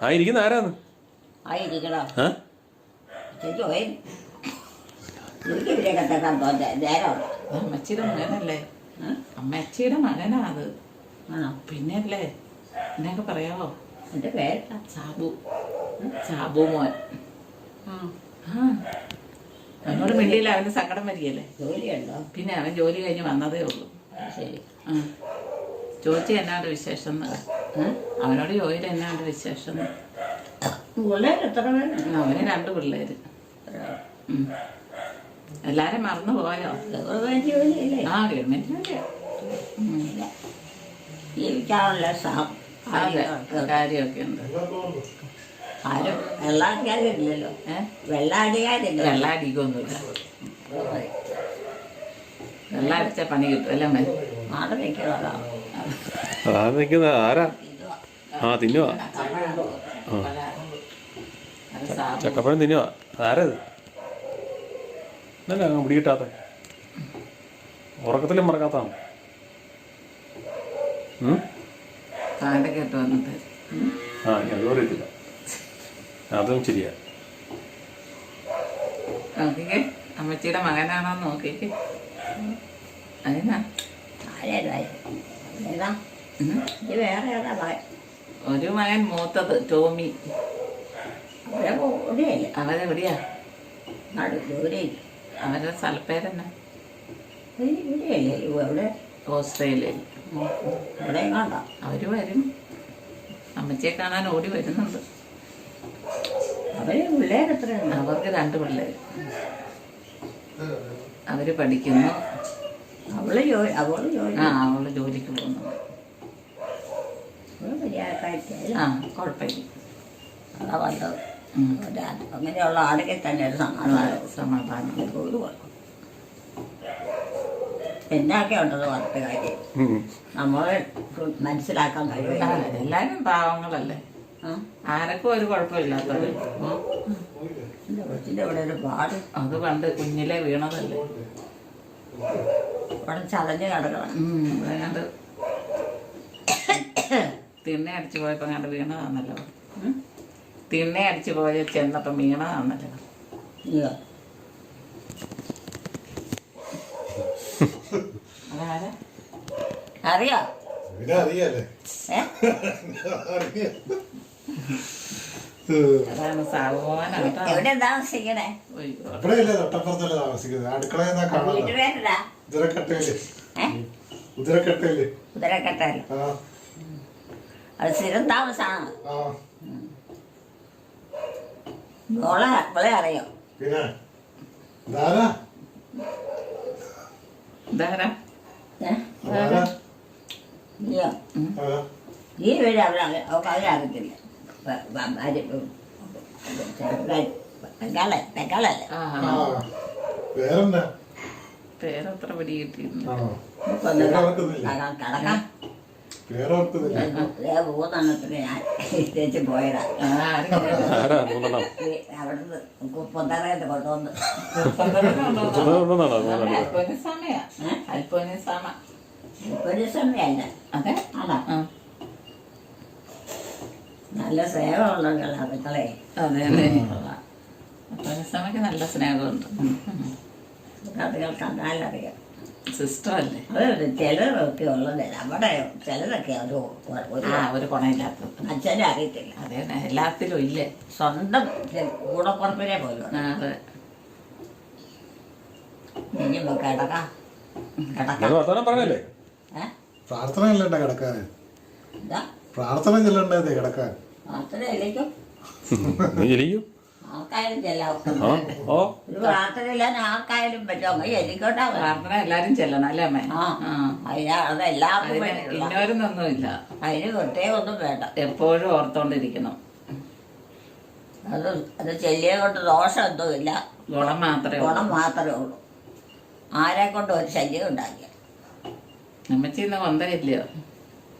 ആ ഇരിക്കുന്ന ആരാന്ന്? ആയിരിക്കണോ? ആ നേരം അമ്മച്ചിയുടെ മകനല്ലേ? അമ്മച്ചിയുടെ മകനാ അത്. ആണോ? പിന്നല്ലേ എന്നൊക്കെ പറയാവോ? എന്റെ പേര് സാബു. സാബു മോൻ. അവനോട് മിണ്ടിയില്ല. അവന് സങ്കടം വരികയല്ലേ? ജോലിയുണ്ടോ? പിന്നെ അവൻ ജോലി കഴിഞ്ഞ് വന്നതേ ഉള്ളൂ. ശരി. ചോദിച്ചു എന്നാണ്ട് വിശേഷം. അവനോട് ചോദിച്ചു എന്നാണ്ട് വിശേഷം. പിള്ളേർ എത്ര പേര്? അവന് 2 പിള്ളേര്. എല്ലാരും മറന്നു പോയോ? ഗവൺമെന്റ് ജോലിയല്ലേ? ആ ഗവൺമെന്റ് ജോലിയാ. ജീവിക്കാനുള്ള കാര്യമൊക്കെ ഉണ്ട്. ആരും വെള്ളാടിക്കാരില്ലല്ലോ. വെള്ളാടിക്കാരില്ല. വെള്ളാടിക്കൊന്നുമില്ല. വെള്ളം അടിച്ച പണി കിട്ടും അല്ലേ? മാറി നിൽക്കുന്നതാണ്. അതാ നിൽക്കുന്ന ആരാ? ആ തിന്നുവാ. ചക്കപ്പഴം തിന്നുവാ. ആരത്? എന്നല്ല അങ്ങ് പിടികിട്ടാത്ത ഉറക്കത്തിലും മറക്കാത്തതാണ്. കേട്ട് വന്നിട്ട് ആ അതും അറിയത്തില്ല. അതും ശരിയാ. നോക്കിക്കേ, അമ്മച്ചിയുടെ മകനാണോ നോക്കിക്കേ. അതിനാ വേറെ ഏതാ മകൻ? ഒരു മകൻ മൂത്തത് ടോമി. അവരെവിടെയാ? അവരുടെ സ്ഥലപ്പേരെന്നാ? ഇവിടെ ഓസ്ട്രേലിയയിൽ. ഇവിടെ കണ്ടോ? അവര് വരും. അമ്മച്ചിയെ കാണാൻ ഓടി വരുന്നുണ്ട്. അവര് പിള്ളേർ എത്രയാണ്? അവർക്ക് 2 പിള്ളേർ. അവര് പഠിക്കുന്നു. അവള് ജോലി അവള് ജോലിക്ക് പോകുന്നു. മര്യാദക്കാരില്ല. കുഴപ്പമില്ല. അതാ വല്ലത്. അങ്ങനെയുള്ള ആളുകൾ തന്നെ ഒരു സമാധാനം. ഒരു കുഴപ്പം എന്നൊക്കെ ഉണ്ടെന്ന് പറഞ്ഞ കാര്യം നമ്മളെ മനസ്സിലാക്കാൻ കഴിയില്ല. എല്ലാരും പാവങ്ങളല്ലേ, ആരൊക്കെ ഒരു കുഴപ്പമില്ലാത്തത്. കൊച്ചിൻ്റെ ഇവിടെ ഒരു പാട്. അത് പണ്ട് കുഞ്ഞിലെ വീണതല്ലേ, ഇവിടെ ചതഞ്ഞ് കിടക്കണം. ഇവിടെ കണ്ട് തിണ്ണ അടിച്ചു പോയപ്പോ കണ്ട് വീണതാന്നല്ലോ. തിണ്ണ അടിച്ചു പോയ ചെന്നപ്പം വീണതാന്നല്ലോ. അയ്യോ, അതാരാ? അറിയോ? അറിയാലേ ഏ? അതാണ് സാവോനാട്ടോ. എവിടെ താമസിക്കണേ? അവിടെയല്ലേ തൊട്ടപ്പുറത്തല്ലേ താമസിക്കുന്നത്. അടുക്കളയെന്നാ കാണാൻ വീട്ടുപേരടാ? ഉദരക്കട്ടയില്. ഏ? ഉദരക്കട്ടയില്. കുതിരക്കട്ടല്ലേ? ആ അത് സ്ഥിരം താമസമാണ്. ആ മോളെ അറിയോ? പിന്നെ ഇതാരാ? ഇതാരാ? ഏ? അതാരാ? നീയോ? ആ ഈ വീട് അവൾക്ക് അവരറിയത്തില്ല. ബംഗാളല്ലേ? ആ ആ വേറെന്താ? പേരത്ര പിടി കിട്ടിയിരുന്നു. ആണോ? കിടക്കാം. പേരോർക്കുന്നില്ല. മൂന്നെണ്ണത്തിന് ഞാൻ ചേച്ചി പോയതാ. ആരാ 3 എണ്ണം? അവിടുന്ന് പൊന്തറയിട്ട് കൊണ്ടുവന്ന് ഒരു സമയല്ല. അതെ. ആണോ? നല്ല സ്നേഹമുള്ള അതുങ്ങളെ. അതെ അല്ലേ, അൽഫോൻസാമയ്ക്ക് നല്ല സ്നേഹമുണ്ട്. അതുങ്ങൾ കണ്ടാലറിയാം. സിസ്റ്റർ അല്ലേ? അത് ചിലരൊക്കെ ഉള്ളത് നമ്മുടെ ചിലരൊക്കെ ഒരു ഗുണമില്ലാത്തത്. അച്ഛനെ അറിയത്തില്ല. അതെ, എല്ലാത്തിലും ഇല്ലേ. സ്വന്തം കൂടപ്പുറപ്പിനെ പോലും. അതെ. ഇനിയിപ്പോ കിടക്കാം. വർത്തമാനം പറഞ്ഞല്ലേ? പ്രാർത്ഥന ചെല്ലണ്ടേ കിടക്കാൻ? എന്താ പ്രാർത്ഥന ചെല്ലണ്ടേ കിടക്കാൻ? പ്രാർത്ഥനയിലേക്കും നീ ജലിക്കും. ആർക്കായാലും ചെല്ലാം. ഓ ഒരു പ്രാർത്ഥനയില്ലാൻ ആർക്കായാലും പറ്റുമോ? എനിക്കോട്ടാ പ്രാർത്ഥന എല്ലാരും ചെല്ലണം അല്ലേ അമ്മേ? അതെല്ലാവർക്കും ഇന്നോരൊന്നൊന്നുമില്ല. അതിന് പ്രത്യേകം ഒന്നും വേണ്ട. എപ്പോഴും ഓർത്തോണ്ടിരിക്കണം. അത് ചെല്ലിയെ കൊണ്ട് ദോഷം എന്തോ ഇല്ല, ഗുണം മാത്രമേ ഉള്ളൂ. ഗുണം മാത്രമേ ഉള്ളൂ. ആരെ കൊണ്ട് ഒരു ശല്യം ഉണ്ടാക്കിയ അമ്മച്ചി ഇന്ന് കൊന്തയില്ലയോ?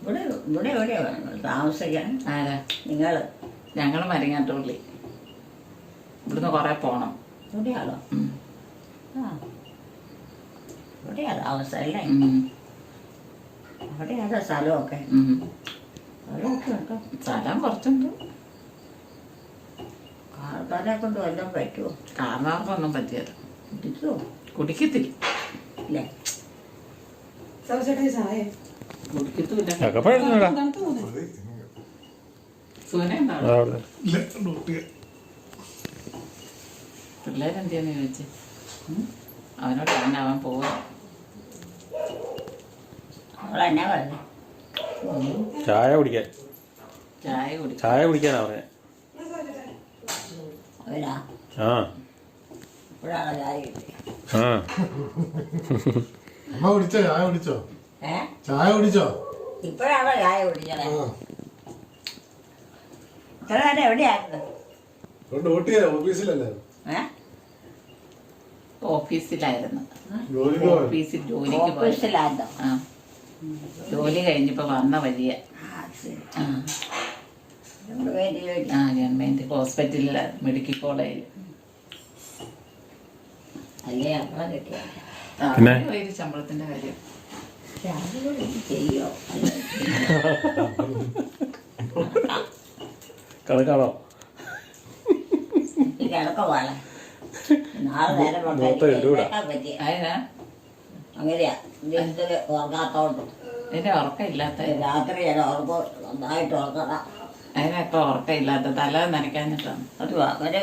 ഇവിടെ താമസിക്കാൻ. ആരാ? നിങ്ങൾ ഞങ്ങള് മരിങ്ങാട്ടുള്ളി. ഇവിടുന്ന് കൊറേ പോണം. ഇവിടെയാണോ? ഇവിടെയാ താമസം അല്ലേ? അവിടെയാണോ സ്ഥലമൊക്കെ? സ്ഥലമൊക്കെ ഉണ്ടോ? സ്ഥലം കുറച്ചുണ്ട്. ആൾക്കാരെ കൊണ്ട് വല്ലതും പറ്റുമോ? കാരണവർക്കൊന്നും പറ്റിയത് ഇരിക്കുമോ? കുടിക്കത്തില്ല. ഇല്ലേ? സൗചേട്ടാ ചായ കുടിക്കത്തില്ല. തണുത്ത് പോകുന്നേ. സൂന ഉണ്ടാവും. ഇല്ല, ഡ്യൂട്ടി. പിള്ളേരെന്തിയെന്ന് ചോദിച്ചു. അവനോട് അവൻ പോവാ. അവളെന്നാ പറഞ്ഞു? ചായ കുടിക്കാൻ. ചായ കുടിക്കാനാ പറഞ്ഞേ. അവരാ ആ ഇപ്പോഴാണോ ചായ കിട്ടിയത്? ആ അമ്മ കുടിച്ചോ? ചായ കുടിച്ചോ? ചായ കുടിച്ചോ? ഇപ്പോഴാണോ ചായ കുടിച്ചത്? ഇത്ര നേരം എവിടെയായിരുന്നു? ഡ്യൂട്ടിയാ ഓഫീസിലല്ലേ? ഓഫീസിലായിരുന്നു. ജോലിക്ക് പോയോ? ഓഫീസിൽ ജോലിക്ക് പോയി. ഓഫീസിലായിരുന്നോ? ആ, ജോലി കഴിഞ്ഞപ്പോ വന്ന വഴിയ. ശരി. ആ ഗവൺമെന്റ് ഹോസ്പിറ്റലില്, മെഡിക്കൽ കോളേജിൽ. അല്ലേ നമ്മളെ കിട്ടിയ ശമ്പളത്തിന്റെ കാര്യം ചെയ്യോ? കണക്കാണോ? കിടക്കോ വേളെ നാളെ നേരം പറ്റിയ അതിനാ അങ്ങനെയാ. എന്തൊരു ഉറങ്ങാത്തോണ്ട് എന്റെ ഉറക്കമില്ലാത്ത. രാത്രി ഉറക്കം നന്നായിട്ട് ഉറങ്ങണം. അതിനൊക്കെ ഉറക്കമില്ലാത്ത തല നനയ്ക്കാഞ്ഞിട്ടാണ്. അത് അവര്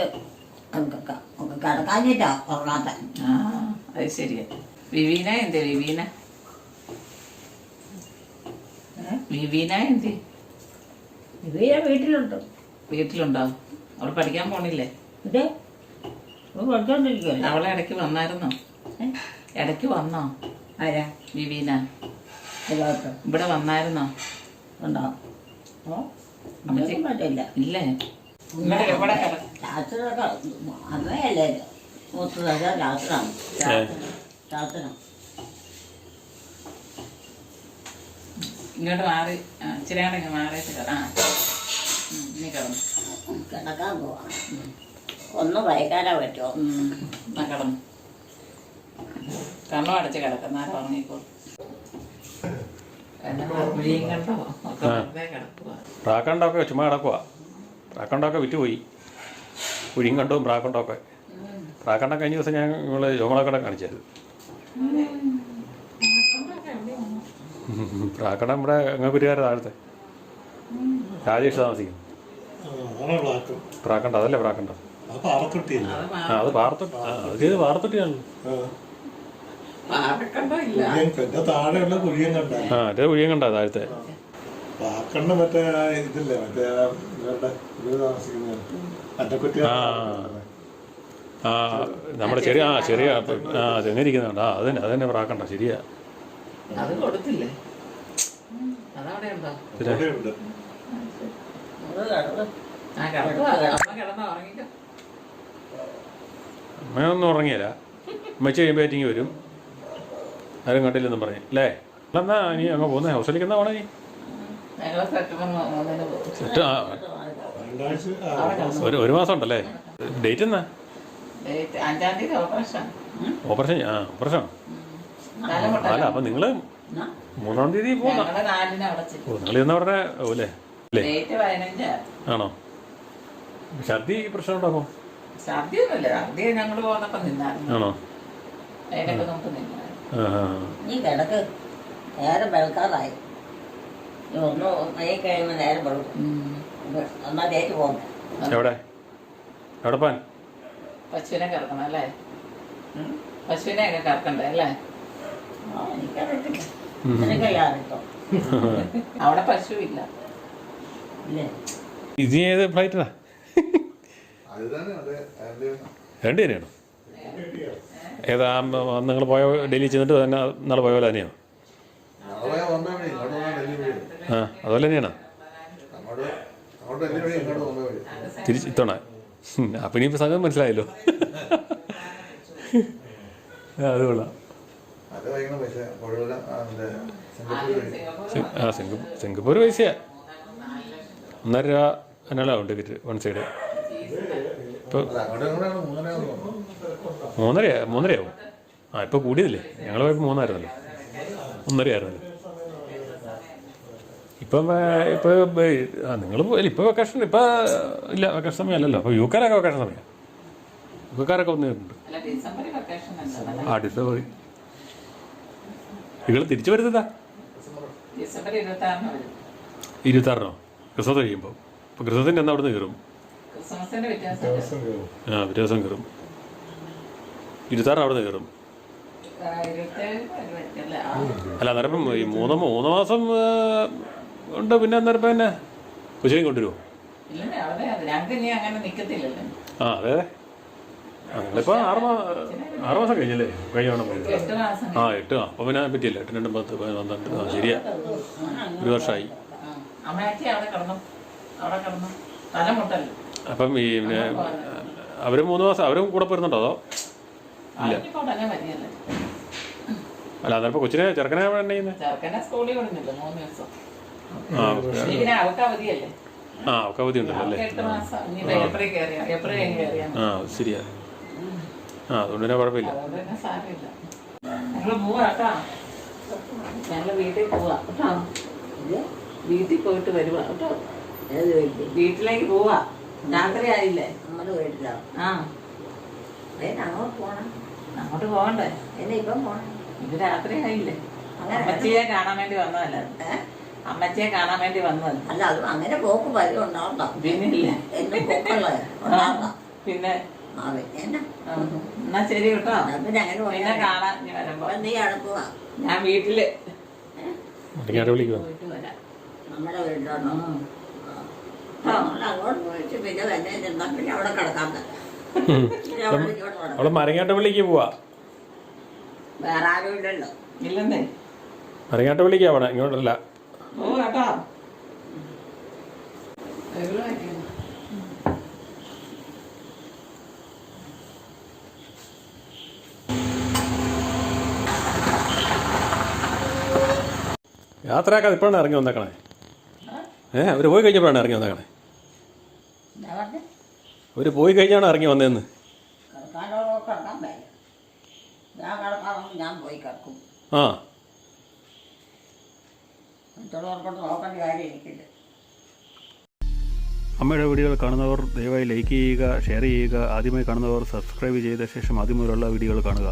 കിടക്കാഞ്ഞിട്ടാ ഉറങ്ങാത്ത. ആ അത് ശരിയാ. വിവീന എന്ത്? വിവീന എന്ത്? ഇവരെ വീട്ടിലുണ്ട്. വീട്ടിലുണ്ടോ? അവൾ പഠിക്കാൻ പോണില്ലേ? ഇതേ പഠിച്ചോണ്ടിരിക്കുവല്ലേ? അവളെ ഇടയ്ക്ക് വന്നായിരുന്നോ? ഇടയ്ക്ക് വന്നോ ആരാ? വിവീന അതിലോട്ട് ഇവിടെ വന്നായിരുന്നോ? ഉണ്ടോ? ഓ അമ്മയ്ക്കും പറ്റില്ല. ഇല്ലേ? ഇവിടെ എവിടെ ശാസ്ത്രമൊക്കെ അമ്മയല്ലേ മൂത്തതൊക്കെ ശാസ്ത്രമാണ്. ശാസ്ത്രം ഇങ്ങോട്ട് മാറി ഇച്ചിരി കൂടെ മാറിയിട്ട് കിടന്നു. ഇനി കിടന്നു കിടക്കാൻ പോവാ. ഒന്ന് വൈകാനാ പറ്റുമോ? എന്നാ കിടന്നു. കണ്ണും അടച്ച് കിടക്കുന്നാലും ഉറങ്ങിക്കോ. കുഴിയും കണ്ടോ ഒക്കെ വെറുതെ കിടക്കുക. പ്രാക്കണ്ടൊക്കെ ചുമ്മാ കിടക്കുക. പ്രാക്കണ്ടൊക്കെ വിറ്റുപോയി. കുഴിയും കണ്ടവും പ്രാക്കണ്ടൊക്കെ. പ്രാക്കണ്ടം കഴിഞ്ഞ ദിവസം ഞാൻ നിങ്ങൾ ചോങ്ങളൊക്കെ കാണിച്ചായിരുന്നു. പ്രാക്കണ്ടം ഇവിടെ അങ്ങ് താഴത്തെ രാജേഷ് താമസിക്കും. പ്രാക്കണ്ട അതല്ലേ പ്രാക്കണ്ടം? അത് പാറത്തൊട്ടി. അത് ചെയ്ത് പാറത്തൊട്ടിയാണല്ലോ. പാറക്കണ്ടോ ഇല്ല. താഴെയുള്ള കുഴിയും കണ്ട മറ്റേ കുഴിയും കണ്ട താഴത്തെ പാക്കണ്ട മറ്റേ ഇതില്ലേ മറ്റേ ഇവരുടെ ഇവര് താമസിക്കുന്ന അറ്റക്കുറ്റി. നമ്മുടെ ചെറിയ ചെറിയ തെങ്ങിരിക്കുന്നുണ്ട്. അത് തന്നെ പ്രാക്കണ്ട. ശരിയാ. അത് കൊടുത്തില്ലേ? അതവിടെ ഉണ്ടോ? ആ കിടക്കുക. അമ്മ കിടന്നോ ഉറങ്ങിക്കോ. അമ്മയൊന്നും ഉറങ്ങിയല്ല. അമ്മച്ച് കഴിയുമ്പോൾ ബാറ്റിങ് വരും. ആരും കണ്ടില്ലെന്നും പറഞ്ഞു അല്ലേ? എന്നാ നീ അങ്ങ് പോകുന്ന ഹൗസിലേക്ക് എന്നാ പോണേ? നീ ഞങ്ങളെ സെറ്റ് ഒരു മാസം ഉണ്ടല്ലേ? ഡേറ്റ് എന്നാ? 5-ാം തീയതി ഓപ്പറേഷൻ. ഓപ്പറേഷൻ ഓപ്പറേഷൻ അല്ല. അപ്പം നിങ്ങൾ 3-ാം തീയതി പോകുന്ന? ഞങ്ങള് 4-ന് അടച്ചിട്ട്. നിങ്ങൾ ഇന്ന് പറഞ്ഞ അല്ലേ? ഡേറ്റ് 15. ആണോ? ഛർദി പ്രശ്നം ഉണ്ടാകുമോ? ഛർദിയൊന്നുമില്ല. ഛർദി ഞങ്ങൾ പോകുന്നപ്പോ നിന്നായിരുന്നു. ആണോ? അതിനൊക്കെ നമുക്ക് നിന്നായിരുന്നു. നീ കിടക്ക്. നേരം വെളുക്കാറായി. ഒന്ന് വൈകി കഴിയുമ്പോൾ നേരം വെളുക്കും. എന്നാ ഡേറ്റ് പോകണ്ടേ? എവിടെ എവിടെ പോൻ? പശുവിനെ കറക്കണം അല്ലേ? പശുവിനെ ഒക്കെ കറക്കണ്ടേ അല്ലേ? എനിക്കറിയത്തില്ല. നിനക്കറിയാറിട്ടോ? അവിടെ പശു ഇല്ല. ഇല്ലേ? ഇത് ഏത് ഫ്ലൈറ്റാ? രണ്ടുപേരെയാണോ? ഏതാ നിങ്ങൾ പോയ ഡൽഹി ചെന്നിട്ട് തന്നെ നാളെ പോയ പോലെ തന്നെയോ? അതുപോലെ തന്നെയാണോ? തിരിച്ച് ഇത്തവണ അപ്പം ഇനിയിപ്പോൾ സംഗതി മനസ്സിലായല്ലോ. അത് കൊള്ളാം. സിംഗപ്പൂർ പൈസയാ. 1.5 രൂപ എന്നാലാവും ടിക്കറ്റ് വൺ സൈഡ്. ഇപ്പോൾ 3.5 ഇപ്പോൾ കൂടിയതില്ലേ? ഞങ്ങൾ പോയപ്പോൾ 3 ആയിരുന്നല്ലോ. 1.5 ആയിരുന്നല്ലോ. ഇപ്പം നിങ്ങൾ പോയില്ല. ഇപ്പോൾ വെക്കേഷൻ ഇപ്പം ഇല്ല. വെക്കേഷൻ സമയമല്ലല്ലോ. അപ്പോൾ യുക്കാരൊക്കെ വെക്കേഷൻ സമയം. യുക്കാരൊക്കെ വന്നിട്ടുണ്ട്. ഡിസംബർ. നിങ്ങൾ തിരിച്ചു വരുന്നതാ? 26-നോ? ക്രിസ്മസ് കഴിയുമ്പോൾ. ഇപ്പോൾ ക്രിസ്മസിൻ്റെ എന്നാ അവിടെ നിന്ന് കയറും? പിറ്റേ ദിവസം കയറും. 26 അവിടെ നിന്ന് കയറും. അല്ല അന്നേരം ഈ 3 മാസം ഉണ്ട്. പിന്നെ അന്നേരം പിന്നെ കൊച്ചിനെയും കൊണ്ടുവരുമോ? അതെ. നിങ്ങളിപ്പോൾ 6 മാസം കഴിഞ്ഞല്ലേ? കഴിഞ്ഞോണം പോയി. 8. അപ്പോൾ പിന്നെ പറ്റിയില്ല. 8, 2, 10, 12. ശരിയാ. 1 വർഷമായി. അപ്പം ഈ പിന്നെ അവർ 3 മാസം അവരും കൂടെ പോരുന്നുണ്ടോ? അതോ ഇല്ല? അല്ല അന്നേരം കൊച്ചിനെ ചെറുക്കനെ എന്നെ ചെയ്യുന്നത്? സ്കൂളിൽ വിടുന്നില്ല 3 ദിവസം. അവൾക്ക് അവധി ഉണ്ടല്ലോ അല്ലേ? ശരിയാ. അതുകൊണ്ട് തന്നെ കുഴപ്പമില്ല. ഞങ്ങള് വീട്ടിൽ പോവാ കേട്ടോ. വീട്ടിൽ പോയിട്ട് വരുവാ കേട്ടോ. വീട്ടിലേക്ക് പോവാ. രാത്രി ആയില്ലേ? നമ്മുടെ വീട്ടിലോ? അങ്ങോട്ട് പോണം. അങ്ങോട്ട് പോകണ്ടേ? എന്നെ ഇപ്പം പോണം. ഇത് രാത്രി ആയില്ലേ? അമ്മച്ചിയെ കാണാൻ വേണ്ടി വന്നതല്ല. അമ്മച്ചിയെ കാണാൻ വേണ്ടി വന്നത്. അല്ല അത് അങ്ങനെ പോക്ക് വരും ഉണ്ടാവണ്ട. പിന്നില്ല. എന്നും പോക്കല്ലേ? പിന്നെ എന്നാ ശരി കേട്ടോ. പിന്നെ അങ്ങനെ പിന്നെ കാണാൻ വരുമ്പോ. നീ അടുപ്പുവാ? ഞാൻ വീട്ടില് നമ്മുടെ വീട്ടിലാണോ? നമ്മൾ അങ്ങോട്ട് പോയിട്ട് പിന്നെ തന്നെ ചെന്നാൽ പിന്നെ അവിടെ കിടക്കാൻ തന്നെ പിന്നെ അവിടെ ഇങ്ങോട്ട് കിടക്കാം. അവൾ മരങ്ങാട്ടുപള്ളിക്ക് പോവാ. വേറെ ആരും ഇല്ലല്ലോ. ഇല്ലെന്നേ. മരങ്ങാട്ടുപള്ളിക്കാ പോണേ, ഇങ്ങോട്ടല്ല. ഓ കേട്ടാ. യാത്രയാക്കാതെ ഇപ്പോഴാണ് ഇറങ്ങി വന്നേക്കണേ. അവർ പോയി കഴിഞ്ഞപ്പോഴാണ് ഇറങ്ങി വന്നേക്കണേ. എന്താ പറഞ്ഞേ? അവർ പോയി കഴിഞ്ഞാണ് ഇറങ്ങി വന്നതെന്ന്. കിടക്കാനോടോ കിടക്കാൻ പറ്റില്ല. ഞാൻ കിടക്കാമെങ്കിൽ ഞാൻ പോയി കിടക്കും. ആ, മറ്റുള്ളവർക്കൊണ്ട് നോക്കേണ്ട കാര്യം എനിക്കില്ല. അമ്മയുടെ വീഡിയോകൾ കാണുന്നവർ ദയവായി ലൈക്ക് ചെയ്യുക, ഷെയർ ചെയ്യുക. ആദ്യമായി കാണുന്നവർ സബ്സ്ക്രൈബ് ചെയ്ത ശേഷം ആദ്യം മുതലുള്ള വീഡിയോകൾ കാണുക.